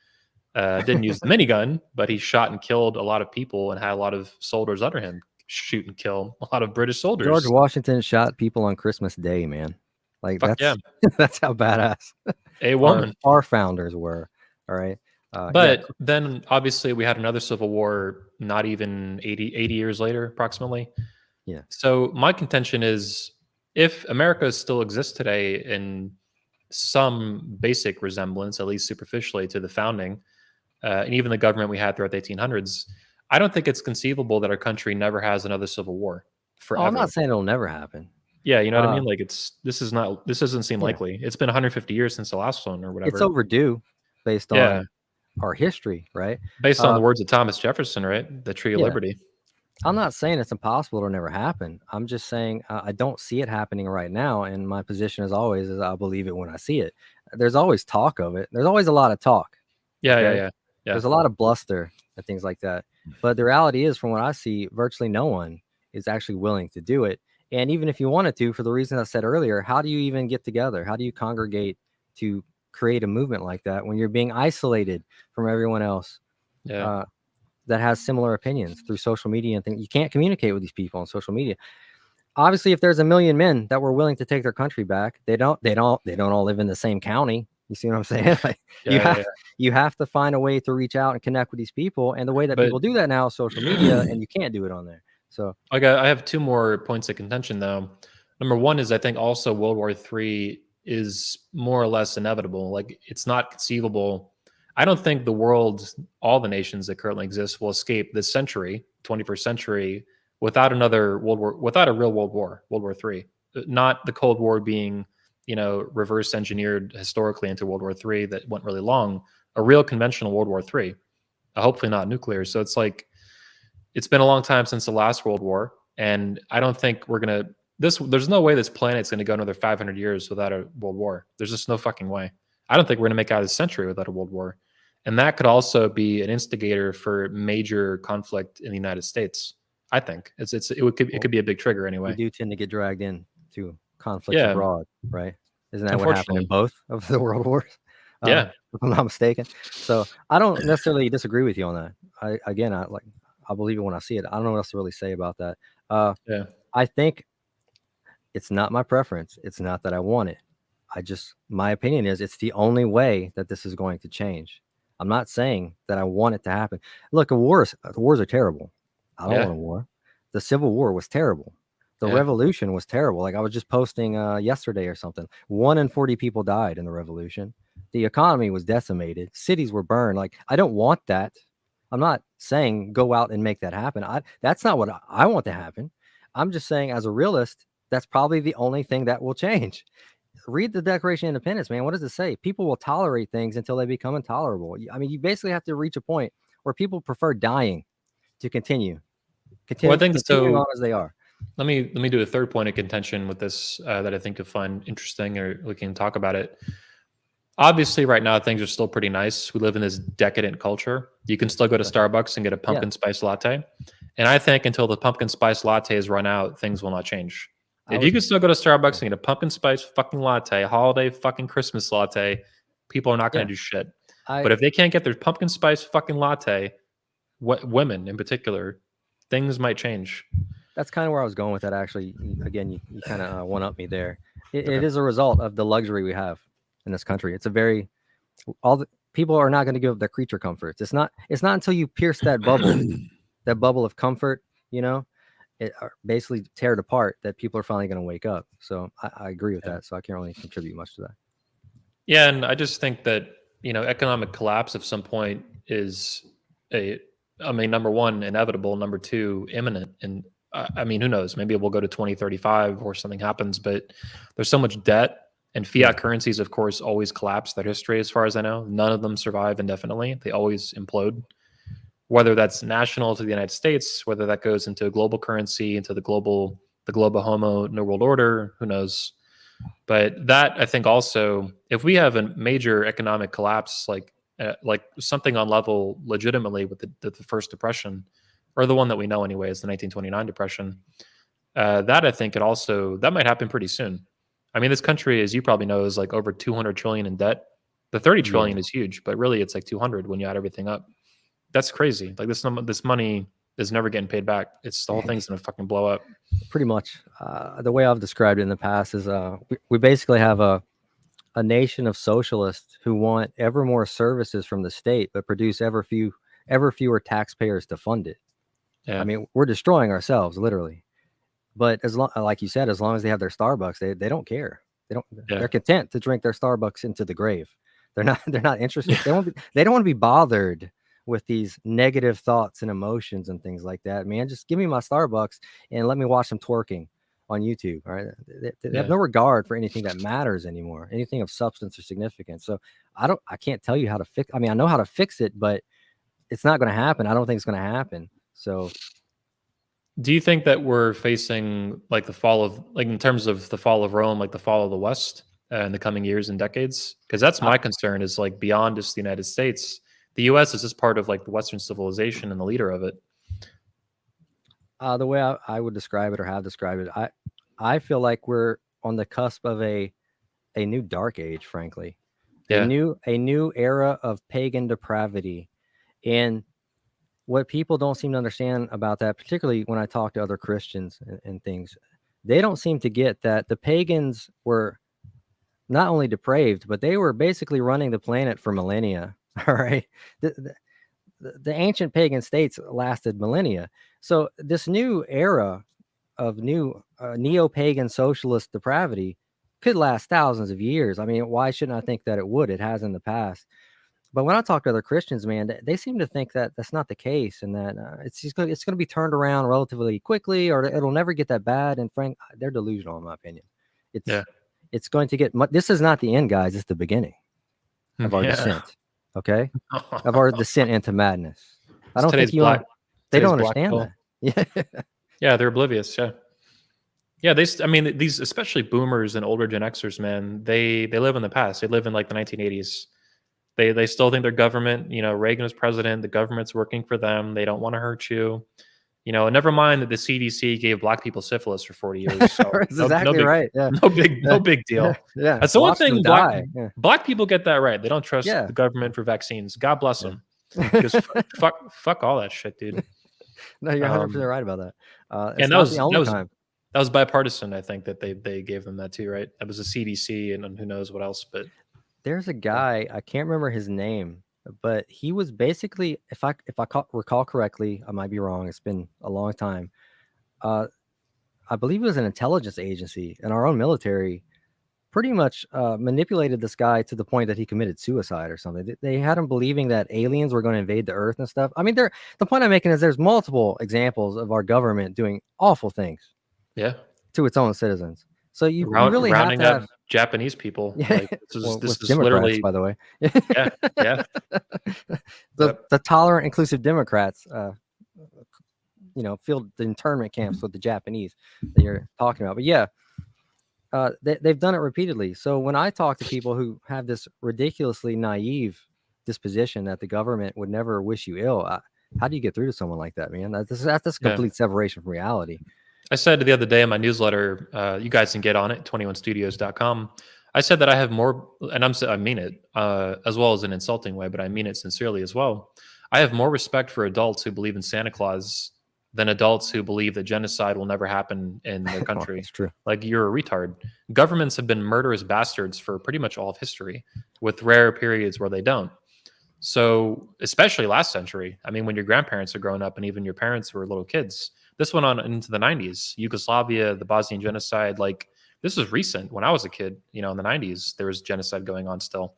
A: didn't use the minigun, but he shot and killed a lot of people and had a lot of soldiers under him shoot and kill a lot of British soldiers.
B: George Washington shot people on Christmas Day, man. Like that's how badass
A: a woman
B: our founders were. All right.
A: But then obviously we had another civil war, not even 80 years later, approximately.
B: Yeah.
A: So my contention is if America still exists today in some basic resemblance, at least superficially, to the founding, and even the government we had throughout the 1800s, I don't think it's conceivable that our country never has another civil war forever.
B: I'm not saying it'll never happen.
A: Yeah, you know what I mean? Like this doesn't seem likely. It's been 150 years since the last one or whatever.
B: It's overdue based on our history, right?
A: Based on the words of Thomas Jefferson, right? The Tree of Liberty.
B: I'm not saying it's impossible it'll never happen. I'm just saying I don't see it happening right now. And my position as always is I believe it when I see it. There's always talk of it. There's always a lot of talk.
A: Yeah.
B: There's a lot of bluster and things like that. But the reality is, from what I see, virtually no one is actually willing to do it. And even if you wanted to, for the reason I said earlier, how do you even get together? How do you congregate to create a movement like that when you're being isolated from everyone else that has similar opinions through social media and things? You can't communicate with these people on social media. Obviously, if there's a million men that were willing to take their country back, they don't all live in the same county. You see what I'm saying? Like you have to find a way to reach out and connect with these people. And the way that people do that now is social media, and you can't do it on there. So
A: I have two more points of contention though. Number one is I think also World War III is more or less inevitable. Like it's not conceivable. I don't think the world, all the nations that currently exist, will escape this century, 21st century, without another world war, without a real world war, World War III. Not the Cold War being reverse engineered historically into World War III that went really long, a real conventional World War III, hopefully not nuclear. So it's like, it's been a long time since the last World War, and I don't think we're gonna there's no way this planet's gonna go another 500 years without a world war. There's just no fucking way. I don't think we're gonna make it out of this century without a world war, and that could also be an instigator for major conflict in the United States. I think it could be a big trigger
B: We
A: anyway.
B: do tend to get dragged into conflicts
A: Yeah,
B: abroad, right? Isn't that what happened in
A: unfortunately.
B: both of the world wars?
A: Yeah,
B: If I'm not mistaken. So I don't necessarily disagree with you on that. I believe it when I see it. I don't know what else to really say about that.
A: yeah.
B: I think it's not my preference. It's not that I want it. My opinion is it's the only way that this is going to change. I'm not saying that I want it to happen. Look, wars are terrible. I don't
A: Yeah.
B: want a war. The Civil War was terrible. The
A: Yeah.
B: Revolution was terrible. Like I was just posting yesterday or something. 1 in 40 people died in the Revolution. The economy was decimated. Cities were burned. Like I don't want that. I'm not saying go out and make that happen. That's not what I want to happen. I'm just saying, as a realist, that's probably the only thing that will change. Read the Declaration of Independence, man. What does it say? People will tolerate things until they become intolerable. I mean, you basically have to reach a point where people prefer dying to continuing
A: so.
B: on as they are.
A: Let me do a third point of contention with this that I think you'll find interesting, or we can talk about it. Obviously, right now things are still pretty nice. We live in this decadent culture. You can still go to Starbucks and get a pumpkin spice latte, and I think until the pumpkin spice lattes run out, things will not change. If you can still go to Starbucks and get a pumpkin spice fucking latte, holiday fucking Christmas latte, people are not going to do shit. But if they can't get their pumpkin spice fucking latte, women in particular, things might change.
B: That's kind of where I was going with that. Actually, again, you kind of one up me there. It is a result of the luxury we have in this country. It's all the people are not going to give up their creature comforts. It's not until you pierce that bubble of comfort, it basically tear it apart, that people are finally going to wake up. So I agree with that. So I can't really contribute much to that.
A: Yeah, and I just think that economic collapse at some point is number one, inevitable. Number two, imminent. And I mean, who knows? Maybe it will go to 2035 or something happens. But there's so much debt, and fiat currencies, of course, always collapse their history, as far as I know. None of them survive indefinitely. They always implode. Whether that's national to the United States, whether that goes into a global currency, into the global homo new world order, who knows? But that, I think, also, if we have a major economic collapse, like something on level legitimately with the first depression, or the one that we know anyway is the 1929 depression, that I think that might happen pretty soon. I mean, this country, as you probably know, is like over 200 trillion in debt. The 30 trillion is huge, but really it's like 200 when you add everything up. That's crazy. Like this money is never getting paid back. The whole thing's gonna fucking blow up.
B: Pretty much. The way I've described it in the past is we basically have a nation of socialists who want ever more services from the state, but produce ever fewer taxpayers to fund it. Yeah. I mean, we're destroying ourselves, literally. But like you said, as long as they have their Starbucks, they don't care. They're content to drink their Starbucks into the grave. They're not interested. They don't want to be bothered with these negative thoughts and emotions and things like that. Man, just give me my Starbucks and let me watch them twerking on YouTube. All right. They have no regard for anything that matters anymore, anything of substance or significance. So I can't tell you how to fix. I mean, I know how to fix it, but it's not going to happen. I don't think it's going to happen. So
A: do you think that we're facing like the fall of, like, in terms of the fall of Rome, like the fall of the West in the coming years and decades? Because that's my concern, is like beyond just the United States. The U.S. is just part of like the Western civilization and the leader of it.
B: The way I would describe it, or have described it, I feel like we're on the cusp of a new dark age, frankly. A new era of pagan depravity. And what people don't seem to understand about that, particularly when I talk to other Christians and things, they don't seem to get that the pagans were not only depraved, but they were basically running the planet for millennia. All right. The ancient pagan states lasted millennia. So this new era of new neo-pagan socialist depravity could last thousands of years. I mean, why shouldn't I think that it would? It has in the past. But when I talk to other Christians, man, they seem to think that that's not the case, and that it's going to be turned around relatively quickly, or it'll never get that bad. And Frank, they're delusional, in my opinion. it's going to get. This is not the end, guys. It's the beginning of our descent. Okay, of our descent into madness. I don't think they don't understand that. Yeah.
A: Yeah, they're oblivious. Yeah. Yeah, I mean, these especially boomers and older Gen Xers, man, they live in the past. They live in like the 1980s. They still think their government, Reagan was president, the government's working for them. They don't want to hurt you. Never mind that the CDC gave black people syphilis for 40 years. So
B: That's exactly right. Yeah.
A: No big deal.
B: Yeah.
A: That's the one thing black people get that right. They don't trust the government for vaccines. God bless them. Because fuck all that shit, dude.
B: No, you're 100% right about that.
A: And that was bipartisan. I think that they gave them that too, right? That was the CDC and who knows what else. But
B: there's a guy, I can't remember his name, but he was basically, if I recall correctly, I might be wrong. It's been a long time. I believe it was an intelligence agency, and our own military pretty much manipulated this guy to the point that he committed suicide or something. They had him believing that aliens were going to invade the earth and stuff. I mean, the point I'm making is there's multiple examples of our government doing awful things.
A: Yeah.
B: To its own citizens. So you really have to have
A: Japanese people.
B: Yeah.
A: Like, this is
B: literally, by the way.
A: Yeah.
B: The tolerant, inclusive Democrats, filled the internment camps with the Japanese that you're talking about. But yeah, they've done it repeatedly. So when I talk to people who have this ridiculously naive disposition that the government would never wish you ill, how do you get through to someone like that, man? That's complete separation from reality.
A: I said the other day in my newsletter, you guys can get on it, 21studios.com. I said that I have more, and I mean it, as well as an insulting way, but I mean it sincerely as well. I have more respect for adults who believe in Santa Claus than adults who believe that genocide will never happen in their country.
B: That's true.
A: Like, you're a retard. Governments have been murderous bastards for pretty much all of history, with rare periods where they don't. So, especially last century, I mean, when your grandparents are growing up and even your parents were little kids, this went on into the 90s. Yugoslavia, the Bosnian genocide, like, this was recent. When I was a kid, in the 90s, there was genocide going on still.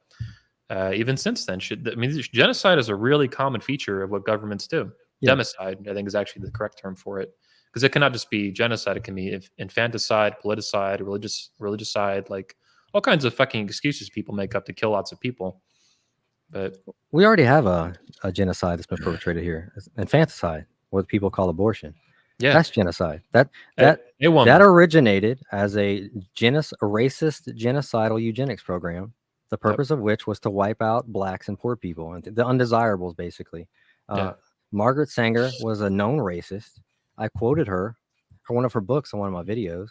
A: Even since then, genocide is a really common feature of what governments do. Yeah. Democide, I think, is actually the correct term for it, because it cannot just be genocide. It can be infanticide, politicide, religiouside, like all kinds of fucking excuses people make up to kill lots of people. But
B: we already have a genocide that's been perpetrated here. It's infanticide, what people call abortion. Yeah, that's genocide. That originated as a racist genocidal eugenics program, the purpose of which was to wipe out blacks and poor people and the undesirables, basically. Margaret Sanger was a known racist. I quoted her for one of her books on one of my videos,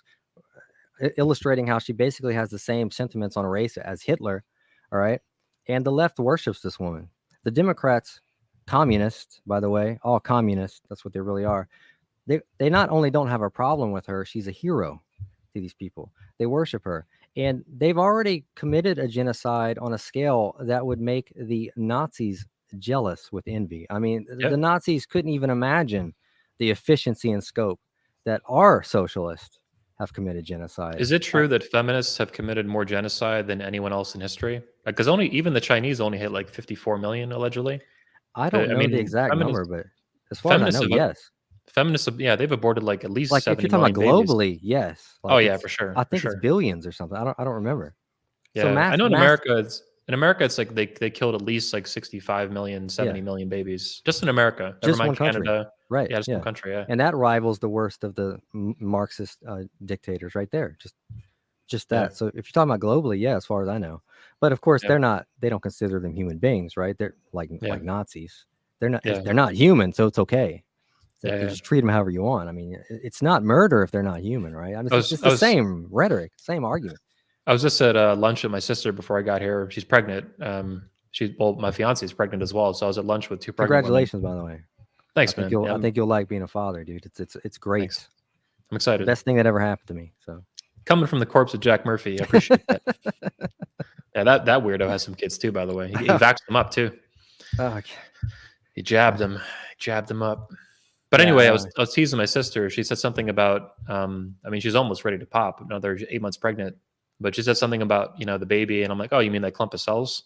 B: illustrating how she basically has the same sentiments on race as Hitler. All right. And the left worships this woman. The Democrats, communists, by the way, all communists, that's what they really are. They not only don't have a problem with her, she's a hero to these people. They worship her. And they've already committed a genocide on a scale that would make the Nazis jealous with envy. I mean, the Nazis couldn't even imagine the efficiency and scope that our socialists have committed genocide.
A: Is it true that feminists have committed more genocide than anyone else in history? Because even the Chinese only hit like 54 million, allegedly.
B: I don't know the exact number, but as far as I know, yes.
A: Feminists, they've aborted like at least 70
B: if you're talking about globally,
A: babies.
B: Yes.
A: Like for sure.
B: I think it's billions or something. I don't remember.
A: Yeah, so I know in America, it's like they killed at least like 65 million, 70 million babies just in America.
B: Just one country.
A: Canada.
B: Right.
A: Yeah, just one country. Yeah.
B: And that rivals the worst of the Marxist dictators right there. Just that. Yeah. So if you're talking about globally, as far as I know. But of course, they don't consider them human beings, right? They're like Nazis. They're not they're not human, so it's okay. You just treat them however you want. I mean, it's not murder if they're not human, right? I mean, it's the same rhetoric, same argument.
A: I was just at lunch with my sister before I got here. She's pregnant. My fiance is pregnant as well. So I was at lunch with two pregnant
B: Congratulations, by the way.
A: Thanks, man.
B: I think you'll like being a father, dude. It's great.
A: Thanks. I'm excited.
B: Best thing that ever happened to me. So
A: coming from the corpse of Jack Murphy, I appreciate that. Yeah, that weirdo has some kids too, by the way. He vaxxed them up too.
B: Okay.
A: He jabbed them up. But anyway, I was teasing my sister. She said something about, she's almost ready to pop. Another 8 months pregnant. But she said something about, the baby. And I'm like, oh, you mean that clump of cells?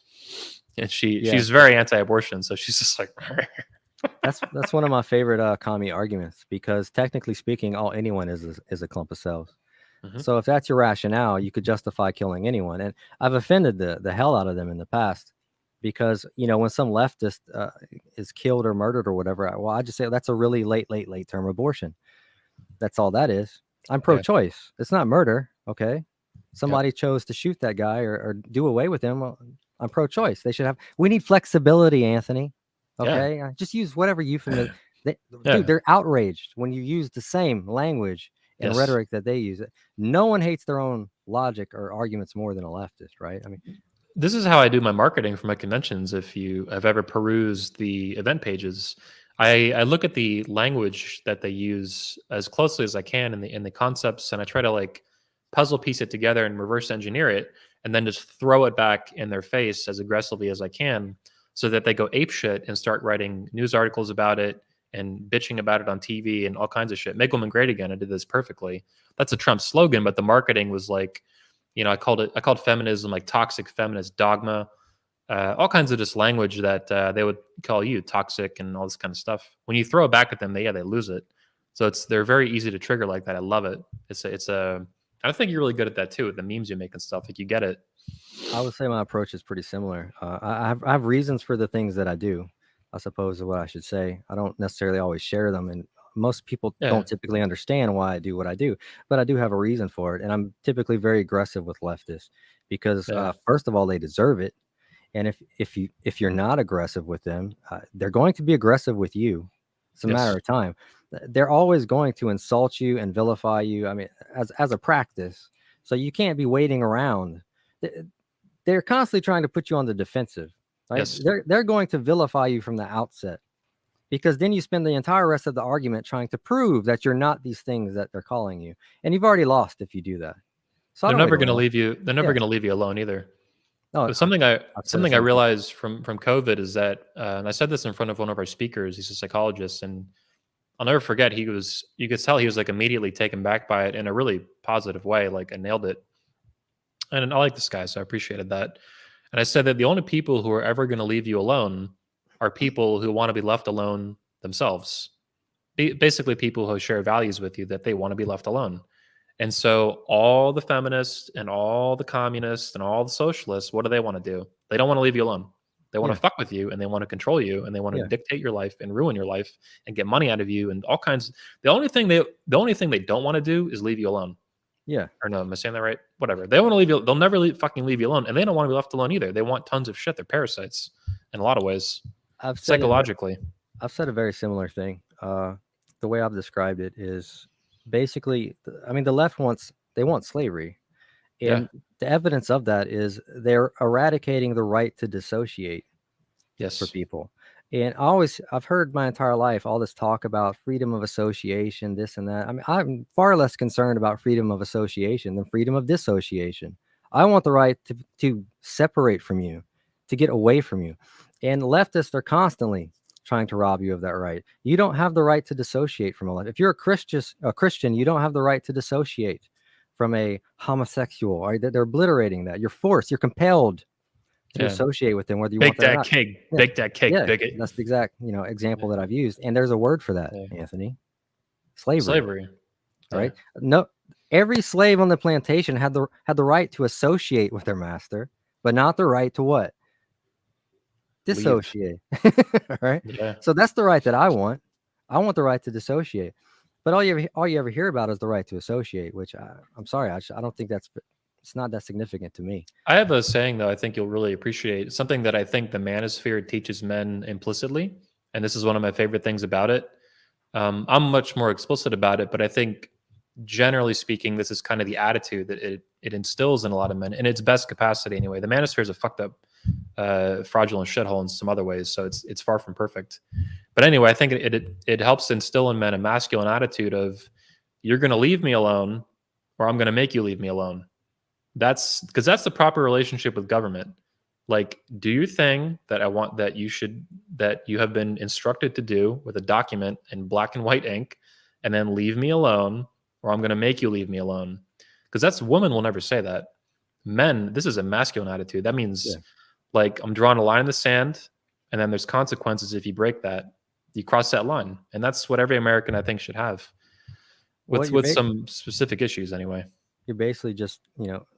A: And she's very anti-abortion. So she's just like.
B: That's one of my favorite commie arguments, because technically speaking, all anyone is a clump of cells. So if that's your rationale, you could justify killing anyone. And I've offended the hell out of them in the past because, when some leftist is killed or murdered or whatever, I just say that's a really late term abortion. That's all that is. I'm pro-choice. It's not murder. Okay. Somebody chose to shoot that guy or do away with him. Well, I'm pro-choice. We need flexibility, Anthony. Okay. Just use whatever euphemism. Dude, they're outraged when you use the same language and rhetoric that they use. No one hates their own logic or arguments more than a leftist, right? I mean,
A: this is how I do my marketing for my conventions. If you have ever perused the event pages, I look at the language that they use as closely as I can in the concepts, and I try to like puzzle piece it together and reverse engineer it, and then just throw it back in their face as aggressively as I can, so that they go apeshit and start writing news articles about it and bitching about it on TV and all kinds of shit. Make women great again. I did this perfectly. That's a Trump slogan, but the marketing was like, I called feminism like toxic feminist dogma, all kinds of just language that they would call you toxic and all this kind of stuff. When you throw it back at them, they lose it. So they're very easy to trigger like that. I love it. I think you're really good at that too, with the memes you make and stuff. Like you get it.
B: I would say my approach is pretty similar. I have reasons for the things that I do, I suppose is what I should say. I don't necessarily always share them, and most people don't typically understand why I do what I do, but I do have a reason for it. And I'm typically very aggressive with leftists because first of all, they deserve it. And if you're not aggressive with them, they're going to be aggressive with you. It's a matter of time. They're always going to insult you and vilify you. I mean, as a practice. So you can't be waiting around. They're constantly trying to put you on the defensive. Right? Yes. They're going to vilify you from the outset, because then you spend the entire rest of the argument trying to prove that you're not these things that they're calling you, and you've already lost if you do that. So
A: they're never going to leave you. They're never going to leave you alone either. No, something I realized from COVID is that, and I said this in front of one of our speakers. He's a psychologist, and I'll never forget. You could tell he was like immediately taken back by it in a really positive way. Like I nailed it, and I like this guy, so I appreciated that. And I said that the only people who are ever going to leave you alone are people who want to be left alone themselves. Basically, people who share values with you that they want to be left alone. And so all the feminists and all the communists and all the socialists, what do they want to do? They don't want to leave you alone. They want to fuck with you, and they want to control you, and they want to dictate your life and ruin your life and get money out of you and all kinds. The only thing they don't want to do is leave you alone.
B: Yeah.
A: Or no, am I saying that right? Whatever. They want to leave you. They'll never fucking leave you alone, and they don't want to be left alone either. They want tons of shit. They're parasites in a lot of ways. Psychologically.
B: I've said a very similar thing. The way I've described it is basically, I mean, the left want slavery, and the evidence of that is they're eradicating the right to dissociate for people. And I've heard my entire life all this talk about freedom of association, this and that. I mean, I'm far less concerned about freedom of association than freedom of dissociation. I want the right to separate from you, to get away from you. And leftists are constantly trying to rob you of that right. You don't have the right to dissociate from a left. If you're a Christian, you don't have the right to dissociate from a homosexual. Right? They're obliterating that. You're forced. You're compelled to associate with them, whether you want that or not.
A: Bake that cake, bigot.
B: That's the exact example that I've used. And there's a word for that, Anthony. Slavery. Right? No, every slave on the plantation had the right to associate with their master, but not the right to what? Dissociate. Right? Yeah. So that's the right that I want. I want the right to dissociate. But all you ever hear about is the right to associate, which I'm sorry, I don't think it's not that significant to me.
A: I have a saying, though, I think you'll really appreciate, something that I think the manosphere teaches men implicitly. And this is one of my favorite things about it. I'm much more explicit about it, but I think generally speaking, this is kind of the attitude that it instills in a lot of men in its best capacity anyway. The manosphere is a fucked up, fraudulent shithole in some other ways. So it's far from perfect. But anyway, I think it helps instill in men a masculine attitude of, you're going to leave me alone, or I'm going to make you leave me alone. That's the proper relationship with government. Like, do your thing that you have been instructed to do with a document in black and white ink, and then leave me alone, or I'm going to make you leave me alone. Because women will never say that. Men, this is a masculine attitude. That means like, I'm drawing a line in the sand, and then there's consequences if you break that. You cross that line. And that's what every American, I think, should have with some specific issues anyway.
B: you're basically just,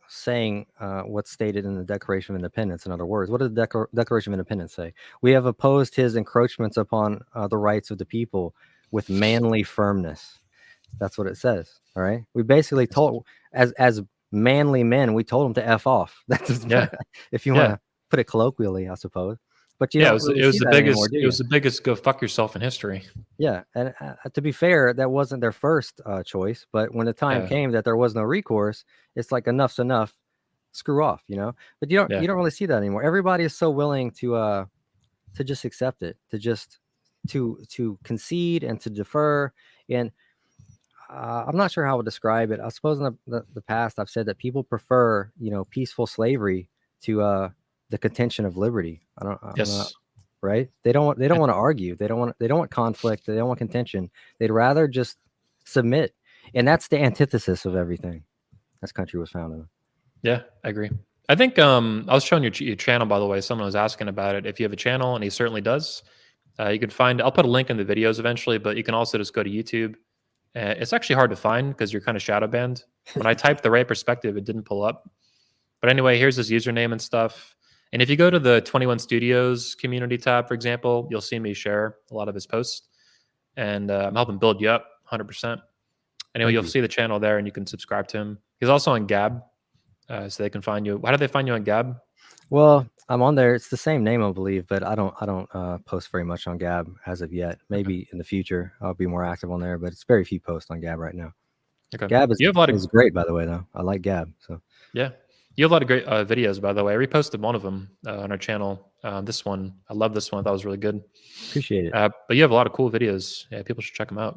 B: saying what's stated in the Declaration of Independence. In other words, what did the Declaration of Independence say? We have opposed his encroachments upon the rights of the people with manly firmness. That's what it says. All right. We basically told, as manly men, we told him to F off. That's
A: Yeah.
B: if you want
A: Yeah.
B: to put it colloquially, I suppose. But you
A: Yeah.
B: don't really
A: It was
B: see
A: the
B: that anymore,
A: biggest.
B: do
A: It was
B: you?
A: the biggest go fuck yourself in history.
B: Yeah. And to be fair, that wasn't their first choice. But when the time
A: Yeah.
B: came that there was no recourse, it's like enough's enough. Screw off, But you
A: Yeah.
B: don't really see that anymore. Everybody is so willing to just accept it, to concede and to defer. And I'm not sure how I would describe it. I suppose in the past I've said that people prefer, peaceful slavery to the contention of liberty. I'm not
A: Yes.
B: right. They don't want to argue. They don't want conflict. They don't want contention. They'd rather just submit. And that's the antithesis of everything this country was founded on.
A: Yeah, I agree. I think I was showing your channel, by the way. Someone was asking about it. If you have a channel, and he certainly does, you can find. I'll put a link in the videos eventually, but you can also just go to YouTube. It's actually hard to find because you're kind of shadow banned. When I typed the right perspective, it didn't pull up. But anyway, here's his username and stuff. And if you go to the 21 Studios community tab, for example, you'll see me share a lot of his posts, and I'm helping build you up 100%. Anyway,
B: Thank
A: you'll
B: you.
A: see the channel there, and you can subscribe to him. He's also on Gab, so they can find you. How do they find you on Gab?
B: Well, I'm on there. It's the same name, I believe, but I don't post very much on Gab as of yet. Maybe in the future I'll be more active on there, but it's very few posts on Gab right now.
A: Okay.
B: Gab
A: You have a lot of
B: is great, by the way, though. I like Gab. So
A: yeah. You have a lot of great videos, by the way. I reposted one of them on our channel. This one, I love this one. I thought it was really good.
B: appreciate it.
A: But you have a lot of cool videos. Yeah, people should check them out.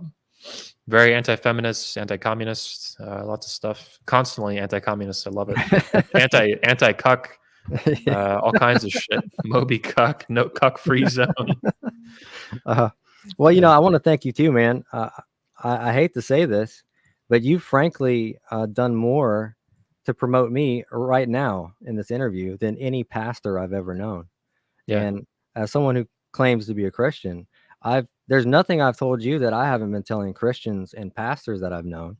A: Very anti-feminist, anti-communist, lots of stuff. Constantly anti-communist. I love it. Anti-cuck, all kinds of shit. Moby cuck, no cuck free zone.
B: Well, I want to thank you too, man. I hate to say this, but you've frankly done more to promote me right now in this interview than any pastor I've ever known.
A: Yeah.
B: And as someone who claims to be a Christian, there's nothing I've told you that I haven't been telling Christians and pastors that I've known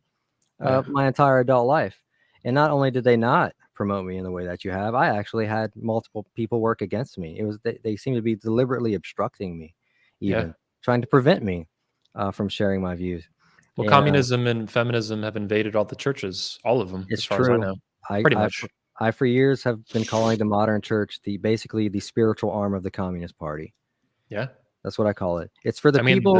B: my entire adult life. And not only did they not promote me in the way that you have, I actually had multiple people work against me. It was they seem to be deliberately obstructing me, even trying to prevent me from sharing my views.
A: Well, communism and feminism have invaded all the churches, all of them,
B: It's
A: as far as I
B: true.
A: know. Pretty much.
B: I for years have been calling the modern church basically the spiritual arm of the Communist Party.
A: Yeah.
B: That's what I call it. It's for the people.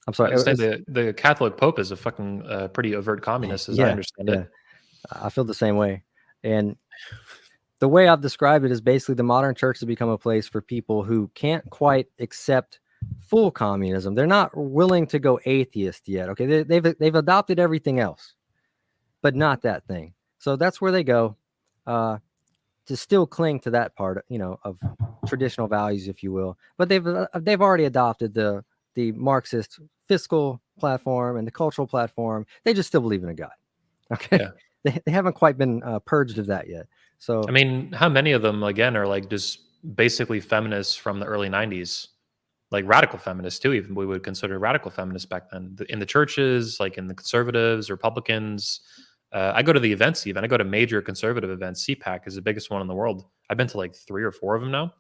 B: I'm sorry.
A: The Catholic Pope is a fucking pretty overt communist, as I understand it.
B: I feel the same way. And the way I've described it is basically the modern church has become a place for people who can't quite accept full communism. They're not willing to go atheist yet. Okay, they've adopted everything else, but not that thing. So that's where they go to still cling to that part, of traditional values, if you will. But they've already adopted the Marxist fiscal platform and the cultural platform. They just still believe in a God. Okay, they haven't quite been purged of that yet. So
A: I mean, how many of them again are like just basically feminists from the early 90s? Like radical feminists too, even we would consider radical feminists back then in the churches, like in the conservatives, Republicans. I go to the events even. I go to major conservative events. CPAC is the biggest one in the world. I've been to like 3 or 4 of them now.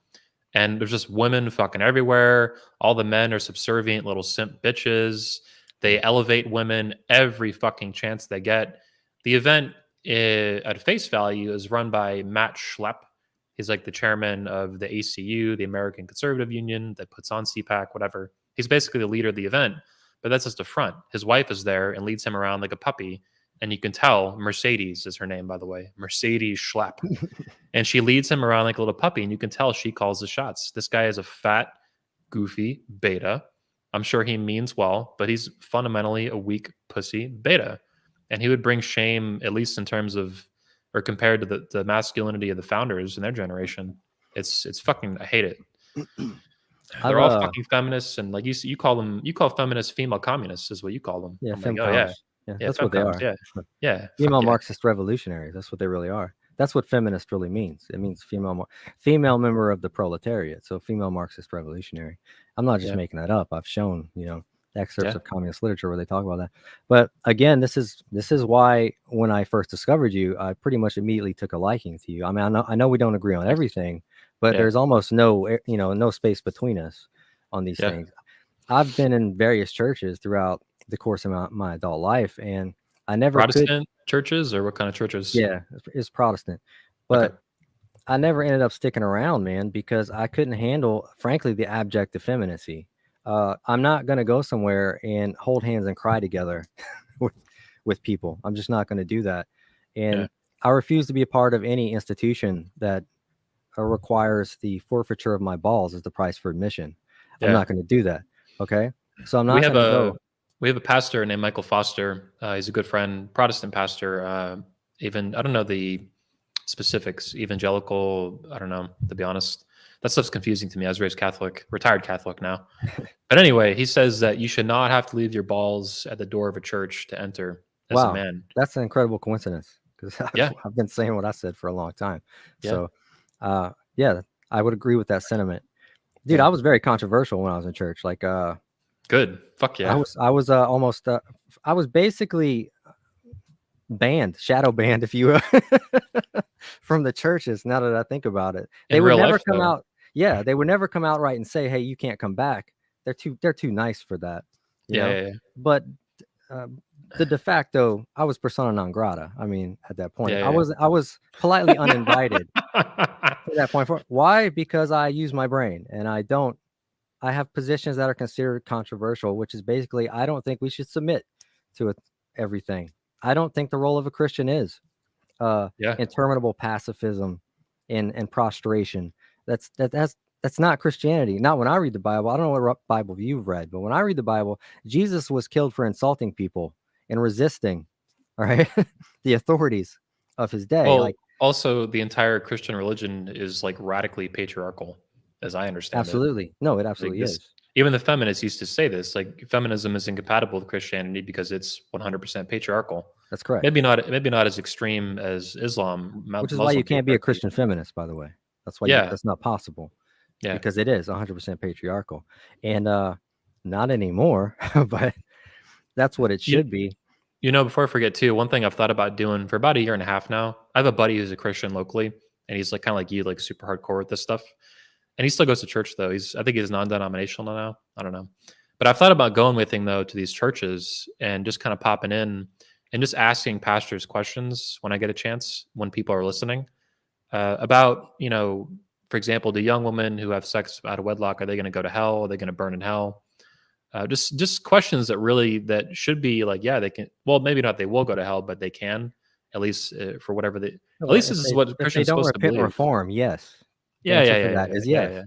A: And there's just women fucking everywhere. All the men are subservient little simp bitches. They elevate women every fucking chance they get. The event at face value is run by Matt Schlepp. He's like the chairman of the ACU, the American Conservative Union, that puts on CPAC, whatever. He's basically the leader of the event, but that's just a front. His wife is there and leads him around like a puppy. And you can tell Mercedes is her name, by the way, Mercedes Schlepp. And she leads him around like a little puppy. And you can tell she calls the shots. This guy is a fat, goofy beta. I'm sure he means well, but he's fundamentally a weak pussy beta. And he would bring shame, at least in terms of, or compared to the masculinity of the founders in their generation. It's fucking, I hate it. They're all fucking feminists, and like you call feminists female communists is what you call them.
B: Yeah,
A: That's
B: what they are.
A: Yeah.
B: Female Marxist revolutionaries. That's what they really are. That's what feminist really means. It means female member of the proletariat. So female Marxist revolutionary. I'm not just making that up. I've shown, excerpts
A: Yeah.
B: of communist literature where they talk about that. But again, this is why when I first discovered you, I pretty much immediately took a liking to you. I mean, I know we don't agree on everything, but
A: Yeah.
B: there's almost no space between us on these
A: Yeah.
B: things. I've been in various churches throughout the course of my adult life, and I never could.
A: Protestant churches, or what kind of churches?
B: Yeah, it's Protestant,
A: Okay.
B: but I never ended up sticking around, man, because I couldn't handle, frankly, the abject effeminacy. I'm not going to go somewhere and hold hands and cry together with, with people. I'm just not going to do that.
A: Yeah.
B: And I refuse to be a part of any institution that requires the forfeiture of my balls as the price for admission. I'm
A: Yeah.
B: not going to do that. Okay. So I'm
A: We
B: not
A: have
B: going to
A: a
B: go.
A: we have a pastor named Michael Foster. He's a good friend, Protestant pastor. Even I don't know the specifics, evangelical. I don't know, to be honest. That stuff's confusing to me. I was raised Catholic, retired Catholic now. But anyway, he says that you should not have to leave your balls at the door of a church to enter as a
B: Wow.
A: man.
B: That's an incredible coincidence because
A: Yeah.
B: I've been saying what I said for a long time.
A: Yeah.
B: So, yeah, I would agree with that sentiment. Dude,
A: Yeah.
B: I was very controversial when I was in church. Like,
A: Good. Fuck yeah.
B: I was almost, I was basically banned, shadow banned, if you will, from the churches. Now that I think about it, they
A: In
B: would
A: real
B: never
A: life,
B: come
A: though.
B: out. Yeah, they would never come outright and say, "Hey, you can't come back." They're too nice for that, you
A: Yeah.
B: know.
A: Yeah.
B: But uh, the de facto, I was persona non grata. I mean, at that point,
A: Yeah. Yeah.
B: I was politely uninvited
A: Yeah.
B: to that point. Why? Because I use my brain and I don't. I have positions that are considered controversial, which is basically I don't think we should submit to everything. I don't think the role of a Christian is
A: Yeah.
B: interminable pacifism and prostration. That's not Christianity. Not when I read the Bible. I don't know what Bible you've read, but when I read the Bible, Jesus was killed for insulting people and resisting, all right, the authorities of his day.
A: Well,
B: Like,
A: also the entire Christian religion is like radically patriarchal, as I understand it.
B: absolutely. No, it
A: Like
B: absolutely
A: this,
B: is.
A: even the feminists used to say this. Like feminism is incompatible with Christianity because it's 100% patriarchal.
B: That's correct.
A: Maybe not as extreme as Islam.
B: Which is why you can't be a
A: patriarchy.
B: Christian feminist, by the way. That's why
A: Yeah.
B: that's not possible
A: Yeah.
B: because it is 100% patriarchal. And not anymore, but that's what it
A: You-
B: should be.
A: You know, before I forget too, one thing I've thought about doing for about a year and a half now. I have a buddy who's a Christian locally, and he's like kind of like you, like super hardcore with this stuff. And he still goes to church though. I think he's non-denominational now. I don't know, but I've thought about going with him though to these churches and just kind of popping in and just asking pastors questions when I get a chance when people are listening about for example, the young women who have sex out of wedlock, are they going to go to hell? Are they going to burn in hell? Just questions that should be like, yeah, they can. Well, maybe not. They will go to hell, but they can at least for whatever they. At
B: Well,
A: least this is what
B: if
A: Christians
B: they don't
A: supposed to
B: repent and
A: believe.
B: reform, yes. The
A: Yeah,
B: answer
A: yeah,
B: for
A: yeah,
B: that
A: yeah,
B: is
A: yeah,
B: yes.
A: yeah.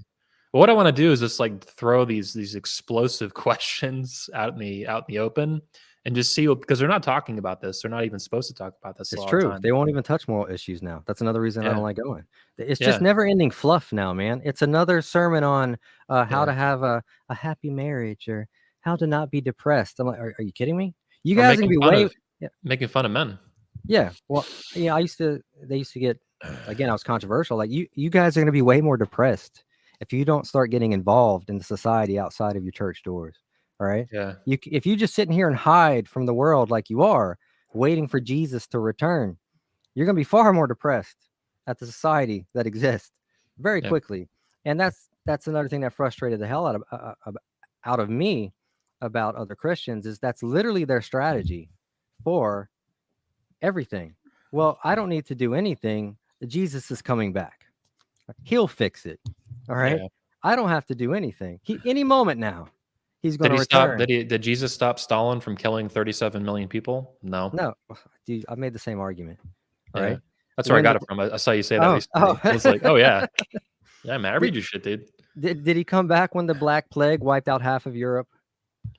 A: But what I want to do is just like throw these explosive questions out in the open and just see because they're not talking about this. They're not even supposed to talk about this a
B: It's
A: lot of
B: true.
A: time.
B: They won't even touch moral issues now. That's another reason I
A: Yeah.
B: don't like going. It's
A: Yeah.
B: just never ending fluff now, man. It's another sermon on how
A: Yeah.
B: to have a happy marriage or how to not be depressed. I'm like, are you kidding me? You
A: Or
B: guys are gonna be way
A: making fun of men.
B: yeah. Well, yeah, they used to get again, I was controversial. Like you guys are gonna be way more depressed if you don't start getting involved in the society outside of your church doors. All right.
A: Yeah.
B: If you just sit in here and hide from the world like you are, waiting for Jesus to return, you're going to be far more depressed at the society that exists very
A: Yeah.
B: quickly. And that's another thing that frustrated the hell out of me about other Christians is that's literally their strategy for everything. Well, I don't need to do anything. Jesus is coming back. He'll fix it. All right.
A: Yeah.
B: I don't have to do anything. Any moment now, he's going
A: Did
B: to
A: he
B: return.
A: stop? Did Jesus stop Stalin from killing 37 million people? No.
B: No, dude, I made the same argument. All
A: Yeah.
B: right.
A: That's where I
B: When
A: got
B: the-
A: it from. I saw you say that
B: Oh,
A: recently.
B: oh.
A: I was like, oh yeah. Yeah, man. I read your shit, dude.
B: Did he come back when the Black Plague wiped out half of Europe?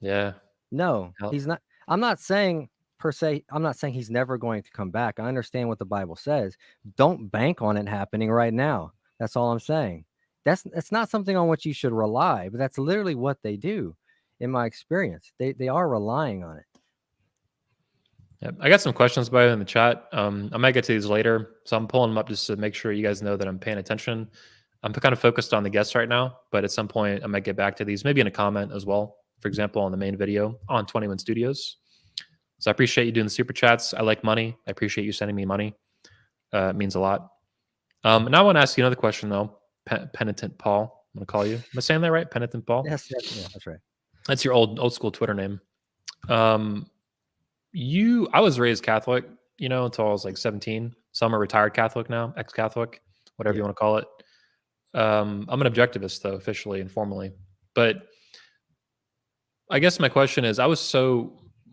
A: Yeah.
B: No,
A: Hell-
B: he's not. I'm not saying per se. I'm not saying he's never going to come back. I understand what the Bible says. Don't bank on it happening right now. That's all I'm saying. That's not something on which you should rely, but that's literally what they do. In my experience, they are relying on it.
A: Yeah. I got some questions by you in the chat. I might get to these later, so I'm pulling them up just to make sure you guys know that I'm paying attention. I'm kind of focused on the guests right now, but at some point I might get back to these, maybe in a comment as well. for example, on the main video on 21 Studios. So I appreciate you doing the super chats. I like money. I appreciate you sending me money. It means a lot. And I want to ask you another question though, Penitent Paul. I'm gonna call you. Am I saying that right? Penitent Paul?
B: Yes, yeah, that's right.
A: That's your old school Twitter name. I was raised Catholic, until I was like 17. So I'm a retired Catholic now, ex-Catholic, whatever you want to call it. I'm an objectivist though, officially and formally. But I guess my question is,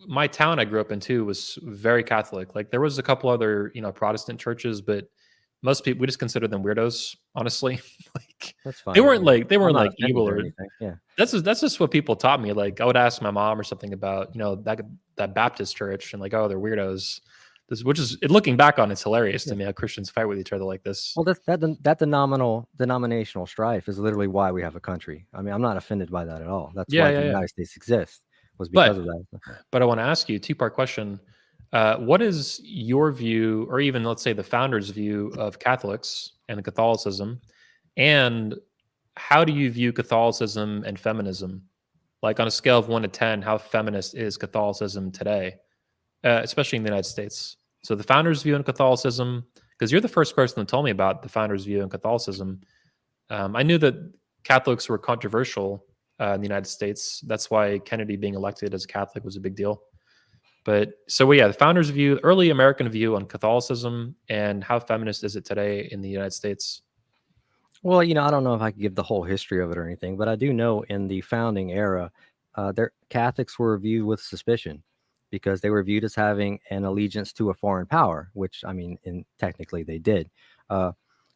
A: my town I grew up in too was very Catholic. Like there was a couple other, Protestant churches, but most people, we just consider them weirdos, honestly. Like
B: That's fine.
A: they weren't
B: I'm not
A: like
B: offended
A: evil
B: or
A: or
B: anything. Yeah.
A: that's just what people taught me. Like I would ask my mom or something about, that Baptist church and like, oh, they're weirdos. Looking back on, it's hilarious to me how Christians fight with each other like this.
B: Well, that denominational strife is literally why we have a country. I mean, I'm not offended by that at all. That's why the United States exists, was because of that.
A: But I want to ask you a two-part question. What is your view, or even let's say the founders' view of Catholics and Catholicism, and how do you view Catholicism and feminism? Like on a scale of 1 to 10, how feminist is Catholicism today, especially in the United States? So the founders' view in Catholicism, because you're the first person that told me about the founders' view in Catholicism. I knew that Catholics were controversial in the United States. That's why Kennedy being elected as a Catholic was a big deal. But the founders' view, early American view on Catholicism, and how feminist is it today in the United States?
B: Well, I don't know if I could give the whole history of it or anything, but I do know in the founding era, Catholics were viewed with suspicion because they were viewed as having an allegiance to a foreign power, which, I mean, technically they did.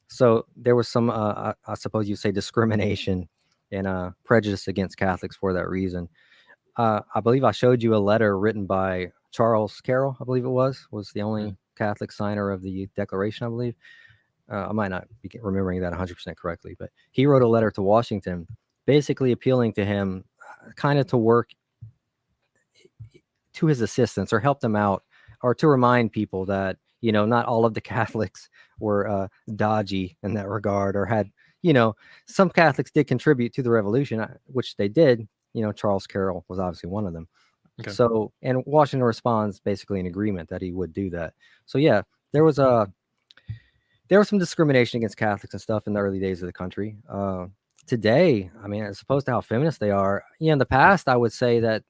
B: So there was some, I suppose you'd say, discrimination and prejudice against Catholics for that reason. I believe I showed you a letter written by Charles Carroll, I believe it was the only Catholic signer of the Declaration, I believe. I might not be remembering that 100% correctly, but he wrote a letter to Washington basically appealing to him kind of to work to his assistance or help them out, or to remind people that, not all of the Catholics were dodgy in that regard, or had, some Catholics did contribute to the revolution, which they did. Charles Carroll was obviously one of them. Okay. So, and Washington responds basically in agreement that he would do that. So yeah, there was some discrimination against Catholics and stuff in the early days of the country. Today, I mean, as opposed to how feminist they are, in the past, I would say that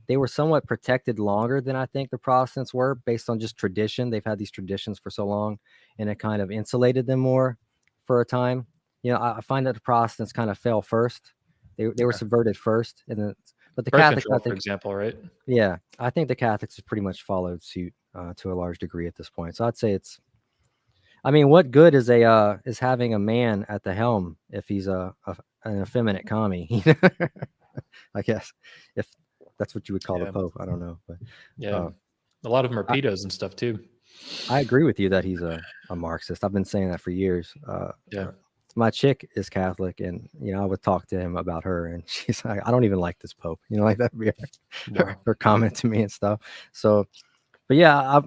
B: they were somewhat protected longer than I think the Protestants were, based on just tradition. They've had these traditions for so long, and it kind of insulated them more for a time. I find that the Protestants kind of fell first. They were subverted first, and then, but the Catholics,
A: control, for example, right?
B: Yeah, I think the Catholics have pretty much followed suit to a large degree at this point. So I'd say it's. I mean, what good is having a man at the helm if he's an effeminate commie? I guess if that's what you would call the Pope. I don't know, but
A: a lot of them are pedos and stuff too.
B: I agree with you that he's a Marxist. I've been saying that for years. My chick is Catholic, and I would talk to him about her, and she's like, I don't even like this Pope. Like that would be her comment to me and stuff. So, but yeah,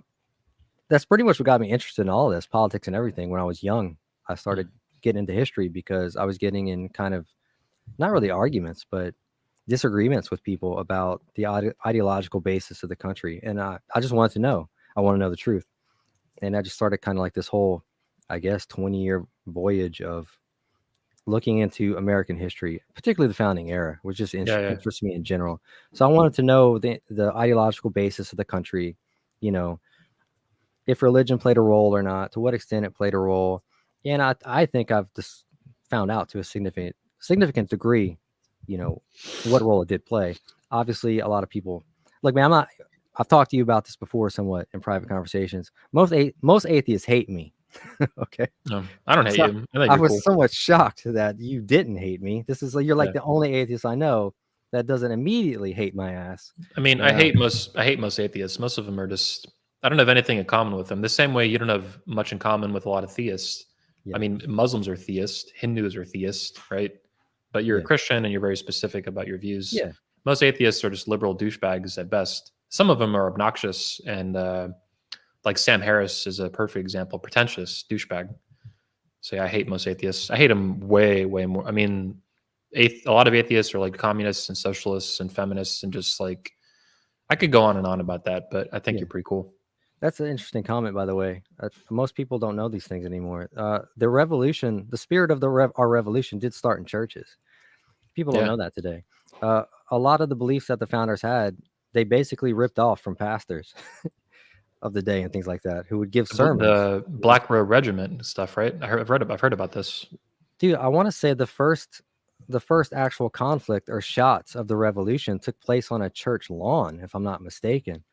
B: that's pretty much what got me interested in all of this, politics and everything. When I was young, I started getting into history because I was getting in kind of not really arguments, but disagreements with people about the ideological basis of the country. And I just wanted to know. I want to know the truth. And I just started kind of like this whole, I guess, 20-year voyage of looking into American history, particularly the founding era, which just interests me in general. So I wanted to know the ideological basis of the country, if religion played a role or not, to what extent it played a role. And I think I've just found out to a significant degree, what role it did play. Obviously, a lot of people, like, man, I've talked to you about this before somewhat in private conversations. Most atheists hate me. Okay.
A: No, I don't hate you.
B: I was somewhat shocked that you didn't hate me. You're like the only atheist I know that doesn't immediately hate my ass.
A: I mean, I hate most atheists. Most of them are just, I don't have anything in common with them. The same way you don't have much in common with a lot of theists. Yeah. I mean, Muslims are theists, Hindus are theists, right? But you're a Christian and you're very specific about your views. Yeah. Most atheists are just liberal douchebags at best. Some of them are obnoxious, and like Sam Harris is a perfect example, pretentious douchebag. So yeah, I hate most atheists. I hate them way, way more. I mean, a lot of atheists are like communists and socialists and feminists and just like I could go on and on about that, but I think
B: Yeah.
A: you're pretty cool.
B: That's an interesting comment, by the way. Most people don't know these things anymore. The revolution, the spirit of our revolution, did start in churches. People don't
A: Yeah.
B: know that today. A lot of the beliefs that the founders had, they basically ripped off from pastors of the day and things like that, who would give sermons.
A: The Black Robe Regiment stuff, right? I've heard about this.
B: Dude, I want to say the first actual conflict or shots of the revolution took place on a church lawn, if I'm not mistaken.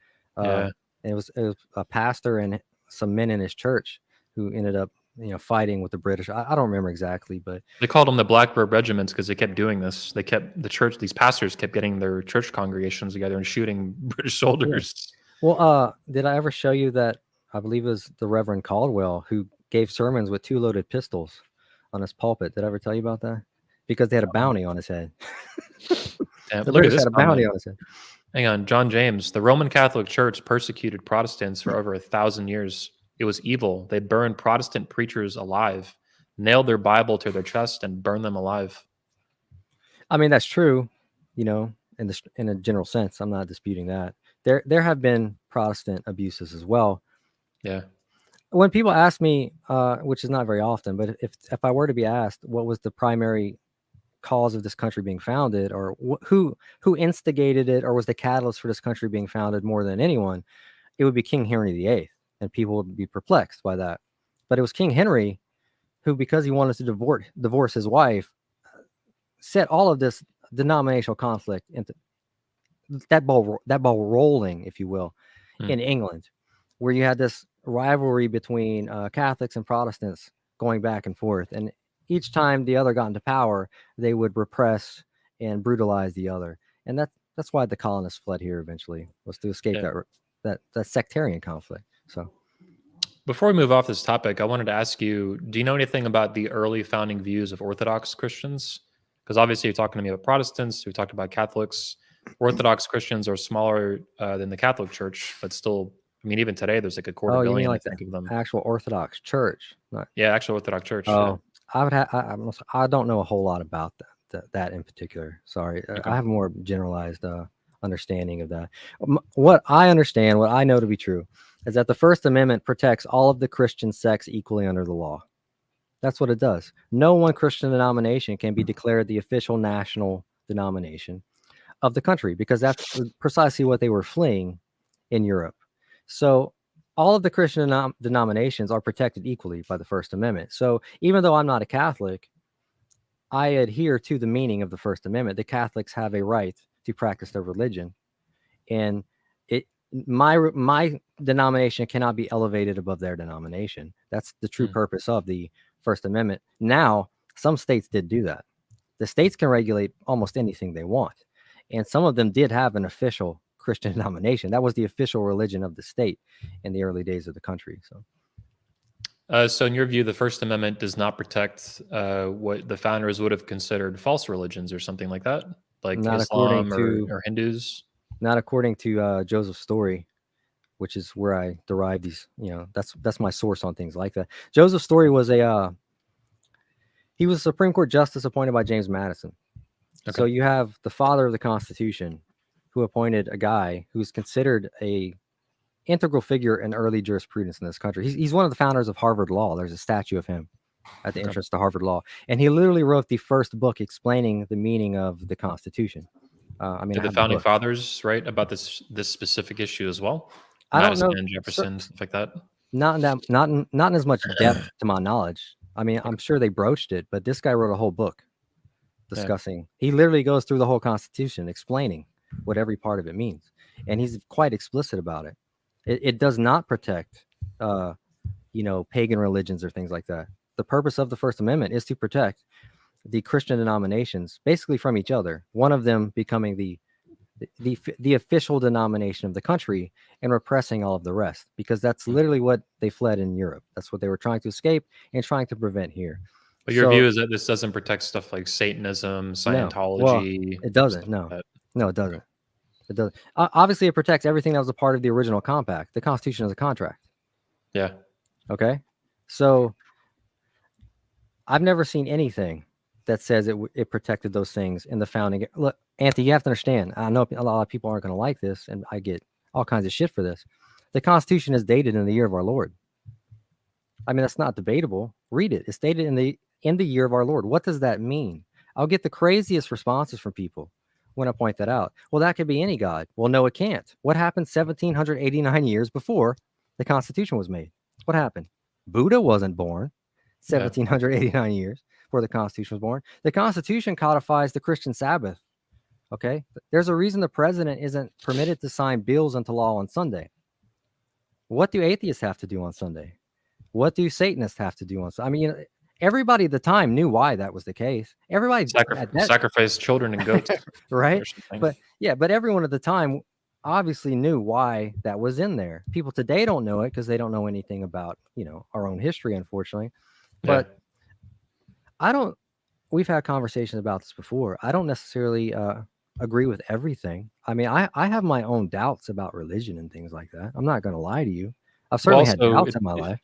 A: Yeah.
B: It was a pastor and some men in his church who ended up, fighting with the British. I don't remember exactly, but
A: They called them the Black Robe Regiments because they kept doing this. They kept these pastors kept getting their church congregations together and shooting British soldiers.
B: well, did I ever show you that? I believe it was the Reverend Caldwell who gave sermons with 2 loaded pistols on his pulpit. Did I ever tell you about that? Because they had a bounty on his head.
A: Damn,
B: The
A: look at
B: British
A: this
B: had a bounty
A: comment.
B: on his head.
A: Hang on, John James. The Roman Catholic Church persecuted Protestants for over 1,000 years. It was evil. They burned Protestant preachers alive, nailed their Bible to their chest, and burned them alive.
B: I mean, that's true, in a general sense. I'm not disputing that. There have been Protestant abuses as well.
A: Yeah.
B: When people ask me, which is not very often, but if I were to be asked what was the primary cause of this country being founded, or who instigated it, or was the catalyst for this country being founded more than anyone, it would be King Henry VIII, and people would be perplexed by that. But it was King Henry who, because he wanted to divorce his wife, set all of this denominational conflict into that ball rolling, if you will, in England, where you had this rivalry between Catholics and Protestants going back and forth, and each time the other got into power, they would repress and brutalize the other, and that's why the colonists fled here eventually, was to escape that sectarian conflict. So,
A: before we move off this topic, I wanted to ask you: do you know anything about the early founding views of Orthodox Christians? Because obviously, you're talking to me about Protestants. We talked about Catholics. Orthodox Christians are smaller than the Catholic Church, but still, I mean, even today, there's like a quarter billion.
B: You mean like
A: I think of them.
B: Actual Orthodox Church?
A: Actual Orthodox Church.
B: Oh, yeah. I don't know a whole lot about that in particular. Sorry,
A: Okay.
B: I have a more generalized understanding of that. What I understand, what I know to be true, is that the First Amendment protects all of the Christian sects equally under the law. That's what it does. No one Christian denomination can be declared the official national denomination of the country, because that's precisely what they were fleeing in Europe. So all of the Christian denominations are protected equally by the First Amendment. So even though I'm not a Catholic, I adhere to the meaning of the First Amendment. The Catholics have a right to practice their religion, and my denomination cannot be elevated above their denomination. That's the true purpose of the First Amendment. Now, some states did do that. The states can regulate almost anything they want, and some of them did have an official Christian denomination. That was the official religion of the state in the early days of the country.
A: So in your view, the First Amendment does not protect what the founders would have considered false religions or something like that, like
B: Not
A: Islam or Hindus?
B: Not according to Joseph Story, which is where I derive these. That's my source on things like that. Joseph Story was he was a Supreme Court justice appointed by James Madison. Okay. So you have the father of the Constitution, who appointed a guy who's considered a integral figure in early jurisprudence in this country. He's one of the founders of Harvard Law. There's a statue of him at the entrance to Harvard Law, and he literally wrote the first book explaining the meaning of the Constitution.
A: Did the founding fathers write about this specific issue as well?
B: I
A: Madison
B: don't know.
A: And Jefferson, stuff like that.
B: Not in as much depth to my knowledge. I mean, I'm sure they broached it, but this guy wrote a whole book discussing. He literally goes through the whole Constitution, explaining what every part of it means, and he's quite explicit about it. It does not protect, pagan religions or things like that. The purpose of the First Amendment is to protect the Christian denominations, basically from each other. One of them becoming the official denomination of the country and repressing all of the rest, because that's literally what they fled in Europe. That's what they were trying to escape and trying to prevent here.
A: But your view is that this doesn't protect stuff like Satanism, Scientology.
B: No, well, it doesn't. No, it doesn't. It doesn't. Obviously, it protects everything that was a part of the original compact. The Constitution is a contract.
A: Yeah.
B: Okay. So I've never seen anything that says it protected those things in the founding. Look, Anthony, you have to understand. I know a lot of people aren't going to like this, and I get all kinds of shit for this. The Constitution is dated in the year of our Lord. I mean, that's not debatable. Read it. It's dated in the year of our Lord. What does that mean? I'll get the craziest responses from people when I point that out. Well, that could be any god. Well, no, it can't. What happened 1789 years before the Constitution was made? What happened? Buddha wasn't born 1789 years before the Constitution was born. The Constitution codifies the Christian Sabbath. Okay? There's a reason the president isn't permitted to sign bills into law on Sunday. What do atheists have to do on Sunday? What do Satanists have to do on Sunday? I mean, everybody at the time knew why that was the case. Everybody
A: sacrificed children and goats,
B: right? But everyone at the time obviously knew why that was in there. People today don't know it because they don't know anything about, our own history, unfortunately. But we've had conversations about this before. I don't necessarily agree with everything. I mean, I have my own doubts about religion and things like that. I'm not going to lie to you. I've certainly had doubts in my life.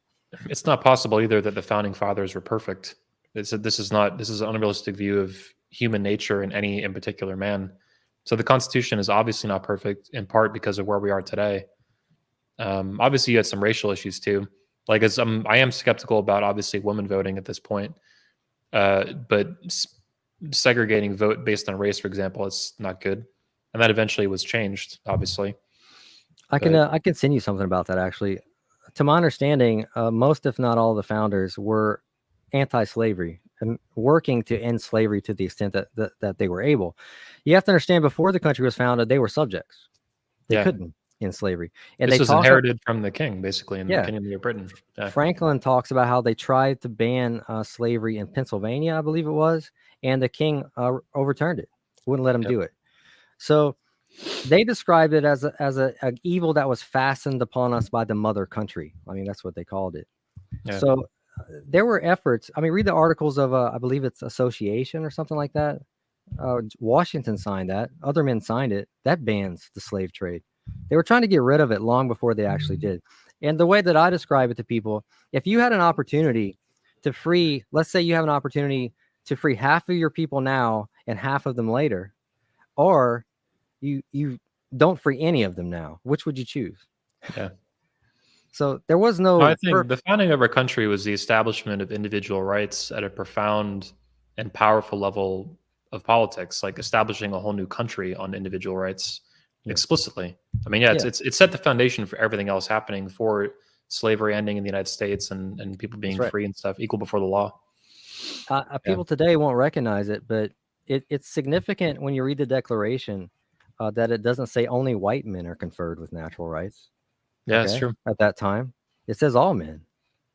A: It's not possible either that the founding fathers were perfect. This is an unrealistic view of human nature in any in particular man. So the Constitution is obviously not perfect, in part because of where we are today. Obviously, you had some racial issues too. Like, I am skeptical about obviously women voting at this point, but segregating vote based on race, for example, is not good, and that eventually was changed. Obviously,
B: I can send you something about that actually. To my understanding, most, if not all, of the founders were anti-slavery and working to end slavery to the extent that they were able. You have to understand, before the country was founded, they were subjects. They couldn't end slavery. And
A: this was inherited from the king, basically, in the Kingdom of Britain. Yeah.
B: Franklin talks about how they tried to ban slavery in Pennsylvania, I believe it was, and the king overturned it, wouldn't let him do it. So they described it as an evil that was fastened upon us by the mother country. I mean, that's what they called it. Yeah. So there were efforts. I mean, read the articles of, I believe it's Association or something like that. Washington signed that. Other men signed it. That bans the slave trade. They were trying to get rid of it long before they actually did. And the way that I describe it to people, if you had an opportunity to free, let's say you have an opportunity to free half of your people now and half of them later, or you don't free any of them now, which would you choose?
A: Yeah.
B: So there was no.
A: I think the founding of our country was the establishment of individual rights at a profound and powerful level of politics, like establishing a whole new country on individual rights explicitly. I mean, it set the foundation for everything else happening, for slavery ending in the United States and people being free and stuff, equal before the law.
B: People today won't recognize it, but it's significant when you read the Declaration that it doesn't say only white men are conferred with natural rights.
A: Yeah, that's true.
B: At that time, it says all men,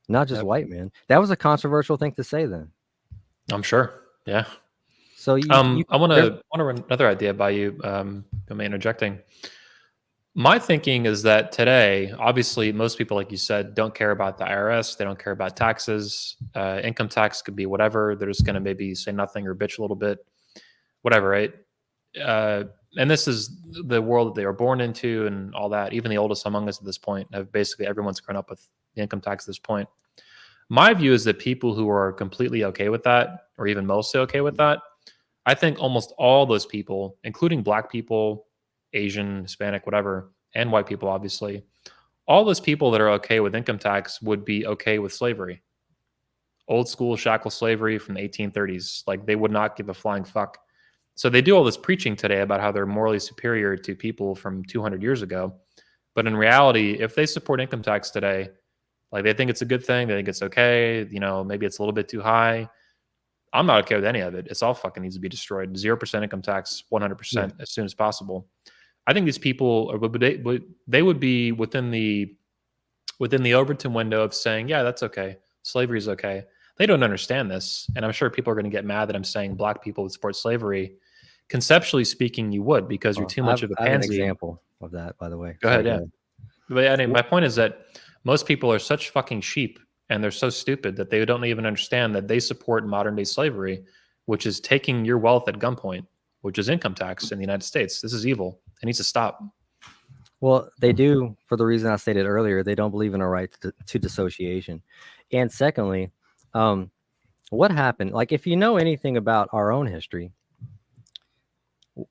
B: not just white men. That was a controversial thing to say then.
A: I'm sure. Yeah.
B: So
A: I want to run another idea by you. Am I interjecting? My thinking is that today, obviously, most people, like you said, don't care about the IRS. They don't care about taxes. Income tax could be whatever. They're just going to maybe say nothing or bitch a little bit, whatever, right? And this is the world that they were born into and all that. Even the oldest among us at this point have basically everyone's grown up with the income tax at this point. My view is that people who are completely okay with that, or even mostly okay with that, I think almost all those people, including Black people, Asian, Hispanic, whatever, and white people, obviously, all those people that are okay with income tax would be okay with slavery. Old school shackle slavery from the 1830s. Like, they would not give a flying fuck. So they do all this preaching today about how they're morally superior to people from 200 years ago. But in reality, if they support income tax today, like, they think it's a good thing, they think it's okay, maybe it's a little bit too high. I'm not okay with any of it. It's all fucking needs to be destroyed. 0% income tax, 100% as soon as possible. I think these people they would be within the Overton window of saying, yeah, that's okay. Slavery is okay. They don't understand this. And I'm sure people are going to get mad that I'm saying Black people would support slavery. Conceptually speaking, you would, because you're too much of a pansy.
B: I have an example of that, by the way.
A: Go ahead, yeah. But I mean, my point is that most people are such fucking sheep, and they're so stupid that they don't even understand that they support modern day slavery, which is taking your wealth at gunpoint, which is income tax in the United States. This is evil. It needs to stop.
B: Well, they do, for the reason I stated earlier. They don't believe in a right to dissociation. And secondly, one what happened? Like, if you know anything about our own history,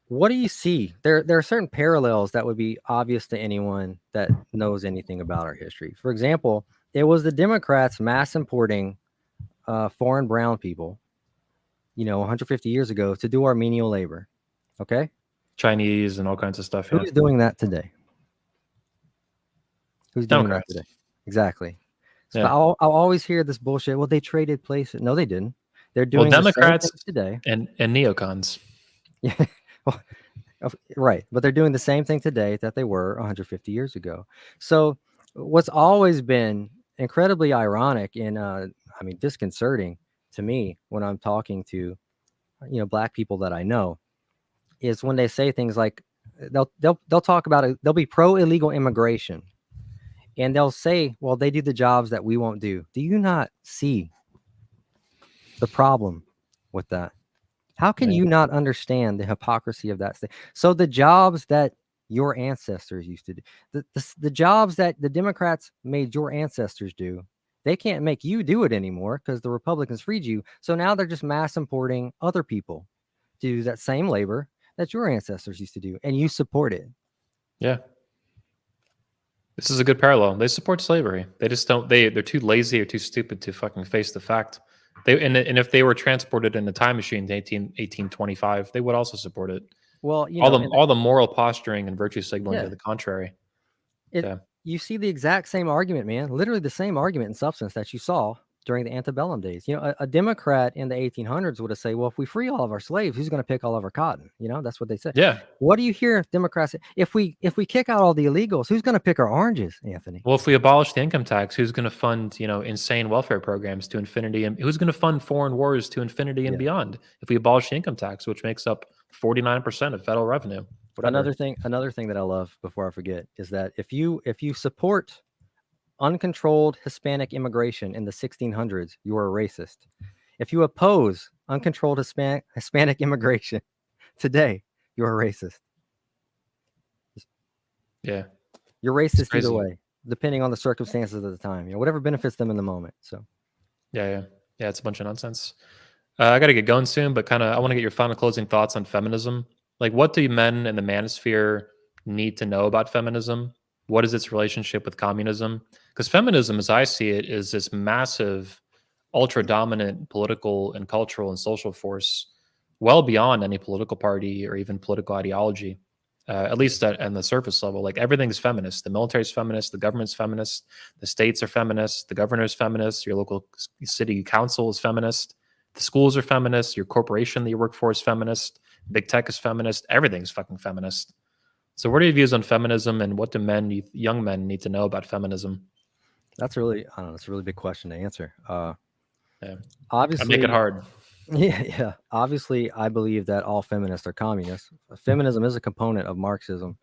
B: what do you see? There are certain parallels that would be obvious to anyone that knows anything about our history. For example, it was the Democrats mass importing foreign brown people, 150 years ago to do our menial labor. Okay,
A: Chinese and all kinds of stuff. Yeah.
B: who's doing that today? Who's doing that
A: Democrats.
B: today? Exactly. So
A: Yeah.
B: I'll always hear this bullshit. Well, they traded places. No, they didn't. They're
A: Well,
B: doing the same
A: Democrats
B: thing today.
A: and neocons.
B: Yeah. Well, right. But they're doing the same thing today that they were 150 years ago. So what's always been incredibly ironic and disconcerting to me when I'm talking to, black people that I know is when they say things like they'll talk about it. They'll be pro illegal immigration and they'll say, well, they do the jobs that we won't do. Do you not see the problem with that? How can
A: Yeah.
B: you not understand the hypocrisy of that? So the jobs that your ancestors used to do, the jobs that the Democrats made your ancestors do, they can't make you do it anymore because the Republicans freed you. So now they're just mass importing other people to do that same labor that your ancestors used to do, and you support it.
A: Yeah. This is a good parallel. They support slavery. They just don't. They're too lazy or too stupid to fucking face the fact. And if they were transported in a time machine to 1825, they would also support it.
B: Well,
A: All the moral posturing and virtue signaling
B: yeah,
A: to the contrary. Yeah.
B: you see the exact same argument, man. Literally the same argument in substance that you saw during the antebellum days. A Democrat in the 1800s would have said, well, if we free all of our slaves, who's going to pick all of our cotton? That's what they said.
A: Yeah.
B: What do you hear Democrats say? If we kick out all the illegals, who's going to pick our oranges, Anthony?
A: Well, if we abolish the income tax, who's going to fund, insane welfare programs to infinity, and who's going to fund foreign wars to infinity and beyond? If we abolish the income tax, which makes up 49% of federal revenue. Whatever.
B: Another thing that I love before I forget is that if you support uncontrolled Hispanic immigration in the 1600s, you are a racist. If you oppose uncontrolled Hispanic immigration today, you're a racist.
A: Yeah.
B: You're racist either way, depending on the circumstances at the time. Whatever benefits them in the moment. So
A: yeah, it's a bunch of nonsense. I got to get going soon, but I want to get your final closing thoughts on feminism. Like, what do men in the manosphere need to know about feminism? What is its relationship with communism? Because feminism, as I see it, is this massive, ultra dominant political and cultural and social force, well beyond any political party or even political ideology. At least at the surface level, like everything's feminist. The military's feminist, the government's feminist, the states are feminist, the governor's feminist, your local city council is feminist, the schools are feminist, your corporation that you work for is feminist, big tech is feminist, everything's fucking feminist. So what are your views on feminism, and what do young men need to know about feminism?
B: That's really, I don't know, it's a really big question to answer.
A: Yeah.
B: Obviously,
A: I make it hard.
B: Yeah. Obviously, I believe that all feminists are communists. Feminism is a component of Marxism,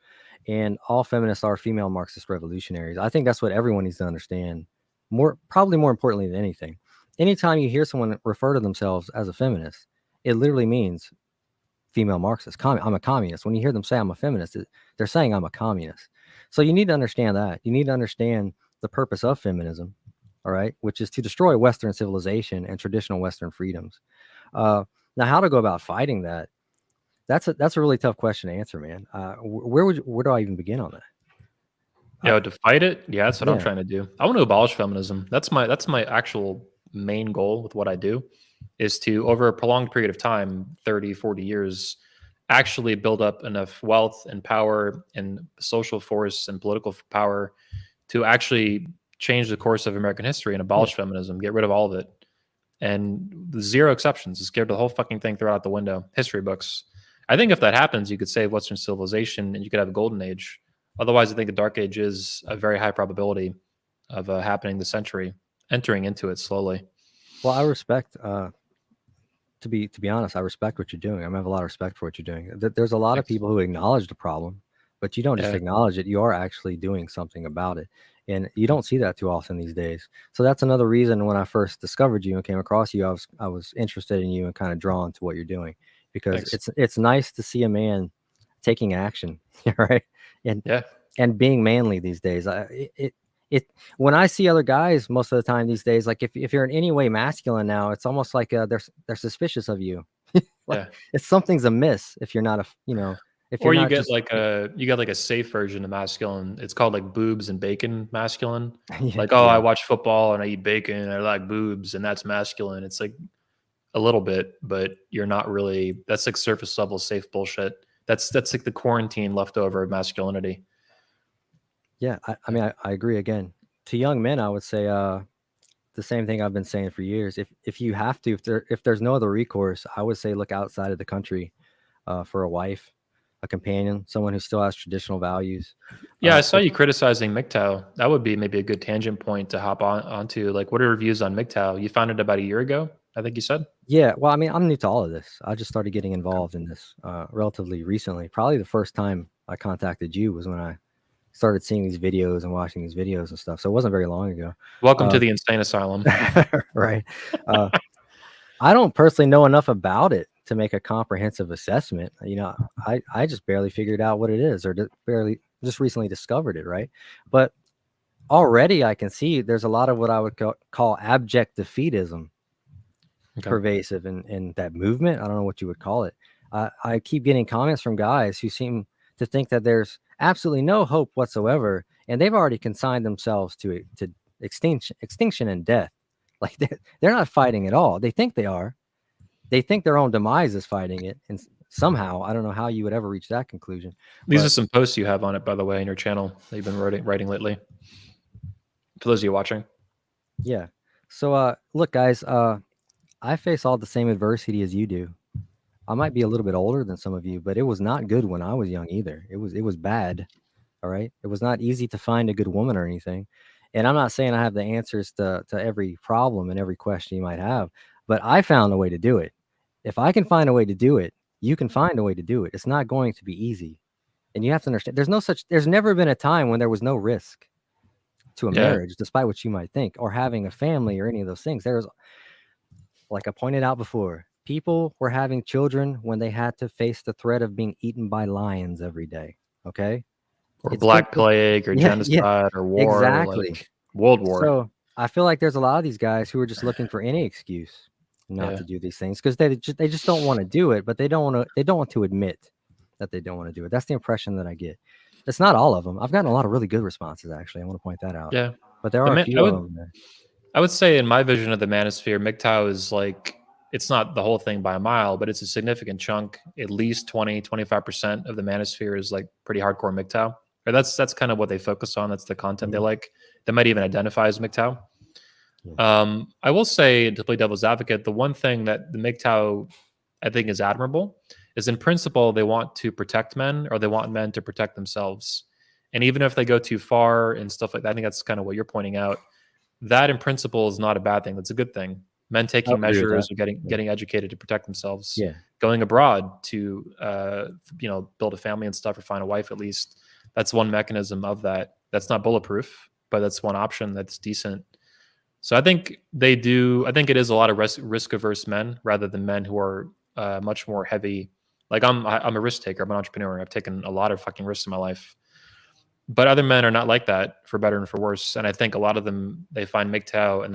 B: and all feminists are female Marxist revolutionaries. I think that's what everyone needs to understand. Probably more importantly than anything. Anytime you hear someone refer to themselves as a feminist, it literally means female Marxist. I'm a communist. When you hear them say I'm a feminist, they're saying I'm a communist. So you need to understand that. You need to understand the purpose of feminism, all right, which is to destroy Western civilization and traditional Western freedoms. Now, how to go about fighting that? That's a really tough question to answer, man. Where do I even begin on that?
A: To fight it, that's what I'm trying to do. I want to abolish feminism. That's my actual main goal with what I do, is to, over a prolonged period of time, 30, 40 years, actually build up enough wealth and power and social force and political power to actually change the course of American history and abolish feminism, get rid of all of it. And zero exceptions. Just get the whole fucking thing, throw out the window. History books. I think if that happens, you could save Western civilization and you could have a golden age. Otherwise, I think the dark age is a very high probability of happening this century, entering into it slowly.
B: Well, I respect, to be honest, I respect what you're doing. I have a lot of respect for what you're doing. There's a lot of people who acknowledge the problem, but you don't just acknowledge it. You are actually doing something about it. And you don't see that too often these days. So that's another reason when I first discovered you and came across you, I was interested in you and kind of drawn to what you're doing, because it's nice to see a man taking action, right? And being manly these days. when I see other guys most of the time these days, like if you're in any way masculine now, it's almost like they're suspicious of you. Like
A: Yeah.
B: it's something's amiss if you're not if you're
A: Or you
B: not
A: get
B: just
A: like a safe version of masculine. It's called like boobs and bacon masculine.
B: yeah,
A: Like, oh, I
B: yeah.
A: watch football and I eat bacon. I like boobs, and that's masculine. It's like a little bit, but you're not really. That's like surface level safe bullshit. That's like the quarantine leftover of masculinity.
B: Yeah, I mean, I agree. Again, to young men, I would say the same thing I've been saying for years. If you have to, if there's no other recourse, I would say look outside of the country for a wife, a companion, someone who still has traditional values.
A: Yeah, I saw you criticizing MGTOW. That would be maybe a good tangent point to hop onto. Like, what are your views on MGTOW? You found it about a year ago, I think you said.
B: Yeah, well, I mean, I'm new to all of this. I just started getting involved in this relatively recently. Probably the first time I contacted you was when I started seeing these videos and watching these videos and stuff. So it wasn't very long ago.
A: Welcome to the insane asylum.
B: Right. I don't personally know enough about it to make a comprehensive assessment. I just barely figured out what it is, or barely just recently discovered it, right? But already I can see there's a lot of what I would call abject defeatism pervasive in that movement. I don't know what you would call it. I keep getting comments from guys who seem to think that there's absolutely no hope whatsoever, and they've already consigned themselves to extinction and death. Like they're not fighting at all. They think they are. They think their own demise is fighting it, and somehow I don't know how you would ever reach that conclusion.
A: These are some posts you have on it, by the way, in your channel that you've been writing lately. For those of you watching.
B: Yeah. So look, guys, I face all the same adversity as you do. I might be a little bit older than some of you, but it was not good when I was young either. It was bad. All right. It was not easy to find a good woman or anything. And I'm not saying I have the answers to every problem and every question you might have, but I found a way to do it. If I can find a way to do it, you can find a way to do it. It's not going to be easy. And you have to understand there's never been a time when there was no risk to a marriage, despite what you might think, or having a family or any of those things. There's, like I pointed out before, people were having children when they had to face the threat of being eaten by lions every day. Okay.
A: Or Black Plague or genocide or war.
B: Exactly.
A: Like World War.
B: So I feel like there's a lot of these guys who are just looking for any excuse not to do these things because they just don't want to do it, but they don't want to admit that they don't want to do it. That's the impression that I get. It's not all of them. I've gotten a lot of really good responses, actually. I want to point that out.
A: Yeah.
B: But there are a few of them there.
A: I would say in my vision of the manosphere, MGTOW is like, it's not the whole thing by a mile, but it's a significant chunk. At least 20-25% of the manosphere is like pretty hardcore MGTOW. Or that's kind of what they focus on. That's the content they like. They might even identify as MGTOW. Yeah. I will say, to play devil's advocate, the one thing that the MGTOW I think is admirable is, in principle, they want to protect men, or they want men to protect themselves. And even if they go too far and stuff like that, I think that's kind of what you're pointing out. That in principle is not a bad thing. That's a good thing. Men taking measures or getting educated to protect themselves.
B: Yeah.
A: Going abroad to build a family and stuff, or find a wife at least. That's one mechanism of that. That's not bulletproof, but that's one option that's decent. So I think they do. I think it is a lot of risk averse men rather than men who are much more heavy. Like I'm a risk taker. I'm an entrepreneur. I've taken a lot of fucking risks in my life. But other men are not like that, for better and for worse. And I think a lot of them, they find MGTOW, and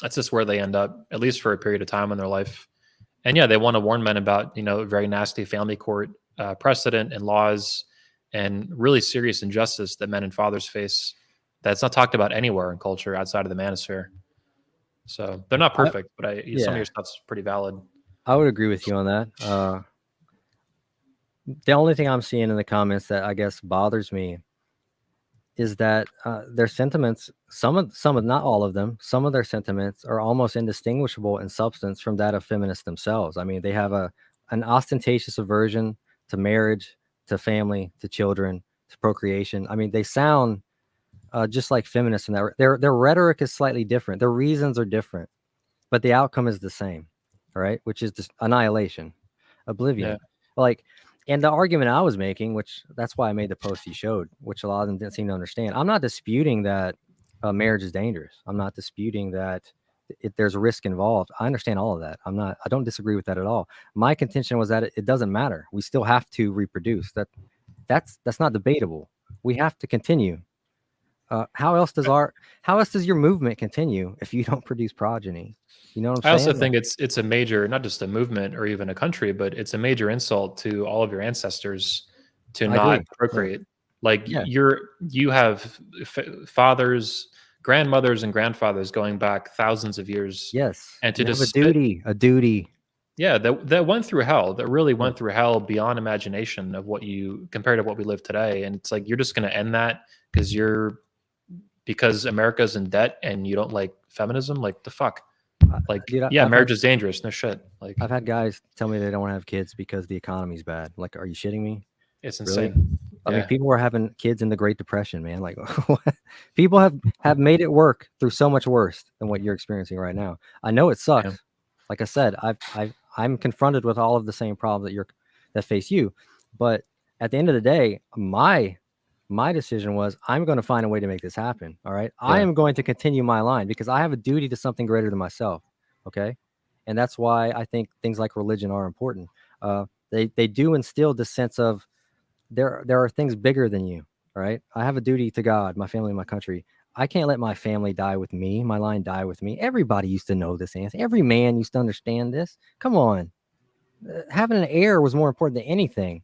A: that's just where they end up, at least for a period of time in their life. And yeah, they want to warn men about, very nasty family court precedent and laws and really serious injustice that men and fathers face that's not talked about anywhere in culture outside of the manosphere. So they're not perfect, but some of your stuff's pretty valid.
B: I would agree with you on that. The only thing I'm seeing in the comments that I guess bothers me is that their sentiments, some of not all of them, some of their sentiments are almost indistinguishable in substance from that of feminists themselves. I mean, they have an ostentatious aversion to marriage, to family, to children, to procreation. I mean, they sound just like feminists in that their rhetoric is slightly different. Their reasons are different, but the outcome is the same, right? Which is just annihilation, oblivion. Yeah. And the argument I was making, which that's why I made the post you showed, which a lot of them didn't seem to understand. I'm not disputing that marriage is dangerous. I'm not disputing that there's a risk involved. I understand all of that. I don't disagree with that at all. My contention was that it doesn't matter. We still have to reproduce. That's not debatable. We have to continue. How else does your movement continue if you don't produce progeny? You know what
A: I
B: I'm
A: also
B: saying?
A: think it's a major, not just a movement or even a country, but it's a major insult to all of your ancestors to
B: I
A: not
B: agree. Yeah.
A: procreate. Like
B: Yeah.
A: you have fathers, grandmothers, and grandfathers going back thousands of years,
B: Yes.
A: and to
B: You have
A: just spit,
B: a duty.
A: yeah, that went through hell. That really
B: Yeah.
A: went through hell beyond imagination of what you compared to what we live today. And it's like you're just going to end that because America's in debt and you don't like feminism. Like the fuck. Like,
B: Dude,
A: yeah, marriage is dangerous. No shit. Like,
B: I've had guys tell me they don't want to have kids because the economy's bad. Like, are you shitting me?
A: it's
B: Really?
A: insane.
B: I mean,
A: Yeah.
B: people were having kids in the Great Depression, man. Like, people have made it work through so much worse than what you're experiencing right now. I know it sucks.
A: Yeah.
B: Like I said, I'm confronted with all of the same problems that face you. But at the end of the day, my decision was I'm going to find a way to make this happen. All right. I
A: Yeah.
B: am going to continue my line because I have a duty to something greater than myself. Okay. And that's why I think things like religion are important. They do instill this sense of there are things bigger than you. Right. I have a duty to God, my family, my country. I can't let my family die with me, my line die with me. Everybody used to know this, Anthony. Every man used to understand this. Come on. Having an heir was more important than anything,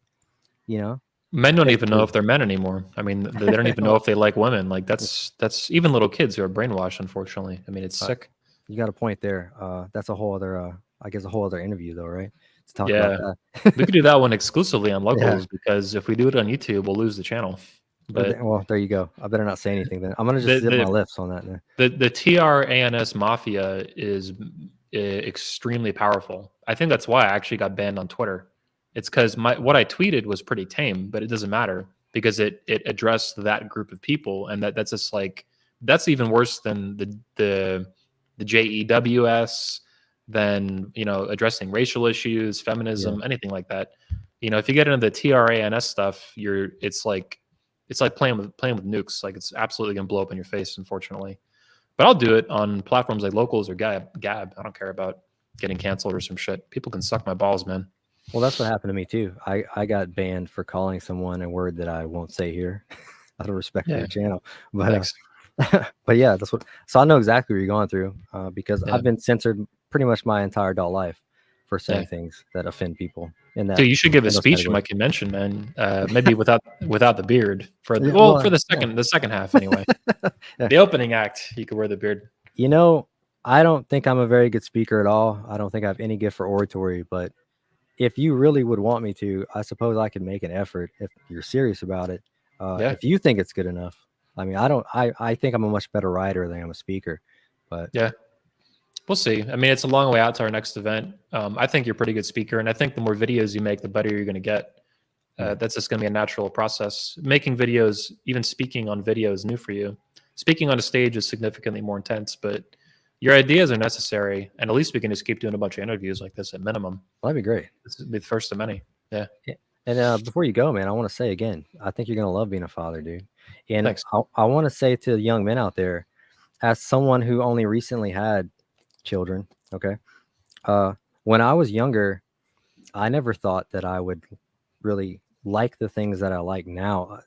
B: you know?
A: Men don't even know if they're men anymore. I mean, they don't even know if they like women. Like that's even little kids who are brainwashed. Unfortunately, I mean, it's sick.
B: You got a point there. That's a whole other, I guess, a whole other interview, though, right? Let's talk
A: Yeah,
B: about that.
A: we could do that one exclusively on
B: Yeah.
A: locals because if we do it on YouTube, we'll lose the channel. But
B: Well, there you go. I better not say anything then. I'm gonna just zip my lips on that. Then.
A: the TRANS mafia is extremely powerful. I think that's why I actually got banned on Twitter. It's because what I tweeted was pretty tame, but it doesn't matter because it addressed that group of people, and that's just like that's even worse than the JEWS, than addressing racial issues, feminism, anything like that. If you get into the TRANS stuff, it's like playing with nukes. Like it's absolutely gonna blow up in your face, unfortunately. But I'll do it on platforms like Locals or Gab. I don't care about getting canceled or some shit. People can suck my balls, man.
B: Well, that's what happened to me too. I got banned for calling someone a word that I won't say here, out of respect for your channel. But but yeah, that's what. So I know exactly what you're going through because I've been censored pretty much my entire adult life for saying things that offend people. Dude,
A: you should give a speech at my convention, man. Maybe without the beard for the second half anyway. The opening act, you could wear the beard.
B: I don't think I'm a very good speaker at all. I don't think I have any gift for oratory, but if you really would want me to, I suppose I could make an effort if you're serious about it. If you think it's good enough. I mean, I think I'm a much better writer than I'm a speaker, but
A: yeah, we'll see. I mean, it's a long way out to our next event. I think you're a pretty good speaker, and I think the more videos you make, the better you're going to get. That's just going to be a natural process. Making videos, even speaking on video, is new for you. Speaking on a stage is significantly more intense, but your ideas are necessary, and at least we can just keep doing a bunch of interviews like this at minimum.
B: That'd be great.
A: This would be the first of many. Yeah.
B: And before you go, man, I want to say again, I think you're going to love being a father, dude. And
A: Thanks.
B: I want to say to the young men out there, as someone who only recently had children, okay, when I was younger, I never thought that I would really like the things that I like now.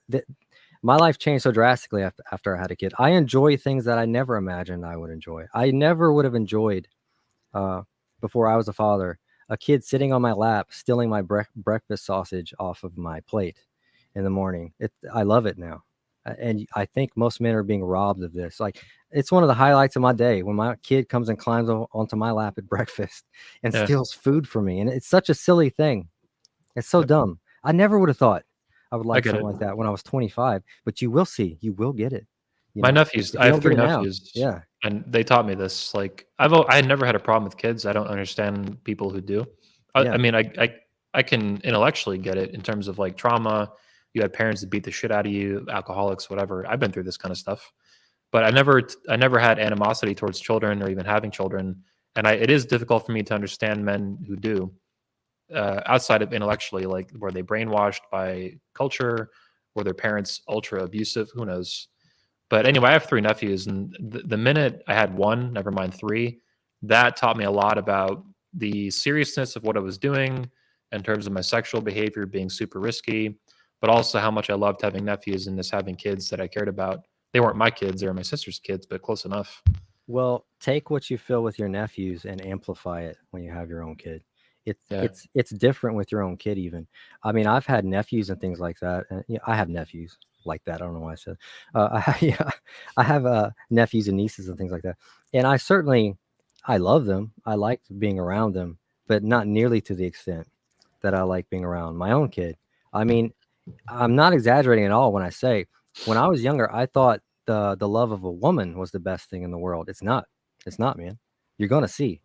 B: My life changed so drastically after I had a kid. I enjoy things that I never imagined I would enjoy. I never would have enjoyed before I was a father, a kid sitting on my lap, stealing my breakfast sausage off of my plate in the morning. I love it now. And I think most men are being robbed of this. Like, it's one of the highlights of my day when my kid comes and climbs onto my lap at breakfast and steals food from me. And it's such a silly thing. It's so dumb. I never would have thought I would like something like that when I was 25, but you will see, you will get it.
A: My nephews, I have 3 nephews.
B: Yeah.
A: And they taught me this. Like I had never had a problem with kids. I don't understand people who do. I mean, I can intellectually get it in terms of like trauma. You had parents that beat the shit out of you, alcoholics, whatever. I've been through this kind of stuff, but I never had animosity towards children or even having children. And it is difficult for me to understand men who do, outside of intellectually, like were they brainwashed by culture, were their parents ultra abusive? Who knows? But anyway, I have 3 nephews, and the minute I had 1, never mind 3, that taught me a lot about the seriousness of what I was doing in terms of my sexual behavior being super risky, but also how much I loved having nephews and just having kids that I cared about They weren't my kids; they were my sister's kids, but close enough.
B: Well, take what you feel with your nephews and amplify it when you have your own kid. It's different with your own kid even. I mean, I've had nephews and things like that. And, I have nephews like that. I don't know why I said. I have nephews and nieces and things like that. And I love them. I like being around them, but not nearly to the extent that I like being around my own kid. I mean, I'm not exaggerating at all when I say when I was younger, I thought the love of a woman was the best thing in the world. It's not. It's not, man. You're gonna see.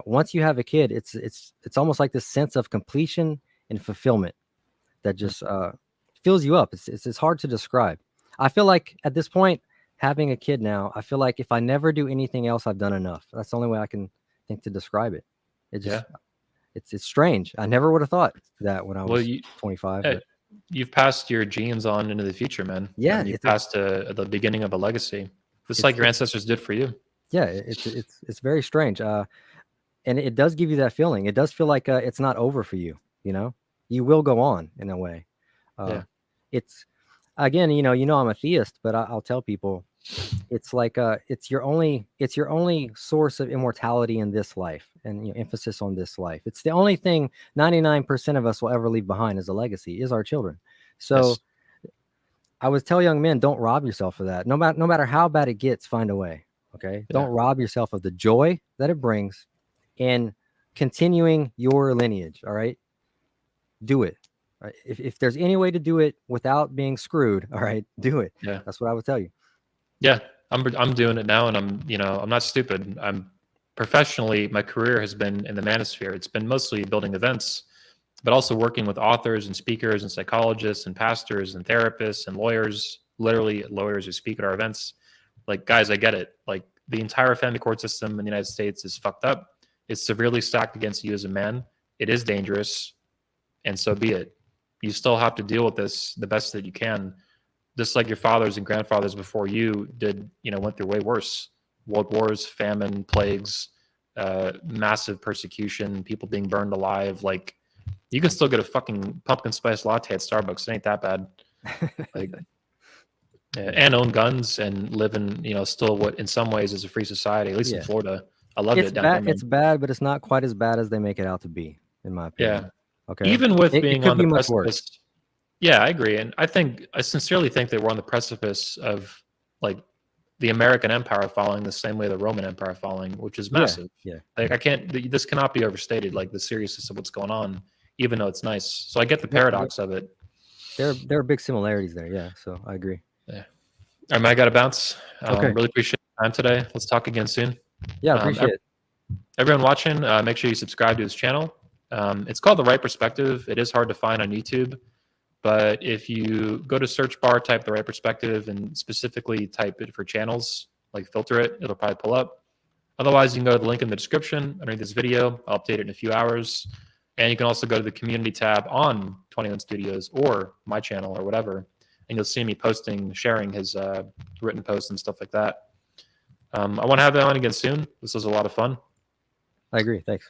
B: Once you have a kid, it's almost like this sense of completion and fulfillment that just fills you up. It's hard to describe. I feel like at this point, having a kid now, I feel like if I never do anything else, I've done enough. That's the only way I can think to describe it. It just it's strange. I never would have thought that when I was 25.
A: Hey, you've passed your genes on into the future, man.
B: Yeah,
A: you've passed the beginning of a legacy, just like your ancestors did for you.
B: Yeah, it's very strange. And it does give you that feeling. It does feel like it's not over for you. You will go on in a way. It's again, I'm a theist, but I'll tell people it's like it's your only source of immortality in this life, and emphasis on this life. It's the only thing 99% of us will ever leave behind as a legacy is our children. So I would tell young men, don't rob yourself of that. No matter how bad it gets, find a way. Okay, don't rob yourself of the joy that it brings in continuing your lineage. All right, do it. Right? If there's any way to do it without being screwed, all right, do it.
A: Yeah,
B: that's what I would tell you.
A: Yeah, I'm doing it now, and I'm not stupid. I'm professionally, my career has been in the manosphere. It's been mostly building events, but also working with authors and speakers and psychologists and pastors and therapists and lawyers, literally lawyers who speak at our events. Like, guys, I get it. Like, the entire family court system in the United States is fucked up. It's severely stacked against you as a man. It is dangerous, and so be it. You still have to deal with this the best that you can. Just like your fathers and grandfathers before you did, went through way worse. World wars, famine, plagues, massive persecution, people being burned alive. Like, you can still get a fucking pumpkin spice latte at Starbucks. It ain't that bad. Like, and own guns and live in, still what in some ways is a free society, at least in Florida. I love it.
B: It's bad, but it's not quite as bad as they make it out to be, in my opinion.
A: Yeah.
B: Okay.
A: Even with being on the precipice. Yeah, I agree. And I sincerely think that we're on the precipice of like the American Empire falling the same way the Roman Empire falling, which is massive.
B: Yeah.
A: Like, this cannot be overstated, like the seriousness of what's going on, even though it's nice. So I get the paradox of it.
B: There are big similarities there. Yeah. So I agree.
A: Yeah. All right, man, I got to bounce.
B: Okay.
A: Really appreciate your time today. Let's talk again soon.
B: Yeah, appreciate it.
A: Everyone watching, make sure you subscribe to his channel. It's called The Right Perspective. It is hard to find on YouTube. But if you go to search bar, type The Right Perspective, and specifically type it for channels, like filter it, it'll probably pull up. Otherwise, you can go to the link in the description underneath this video. I'll update it in a few hours. And you can also go to the community tab on 21 Studios or my channel or whatever. And you'll see me sharing his written posts and stuff like that. I want to have that on again soon. This was a lot of fun.
B: I agree. Thanks.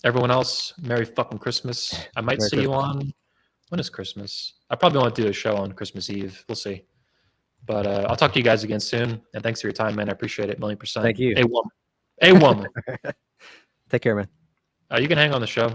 A: Everyone else, Merry fucking Christmas. I might see you on... When is Christmas? I probably won't do a show on Christmas Eve. We'll see. But I'll talk to you guys again soon. And thanks for your time, man. I appreciate it. 1,000,000%.
B: Thank you.
A: A woman.
B: Take care, man.
A: You can hang on the show.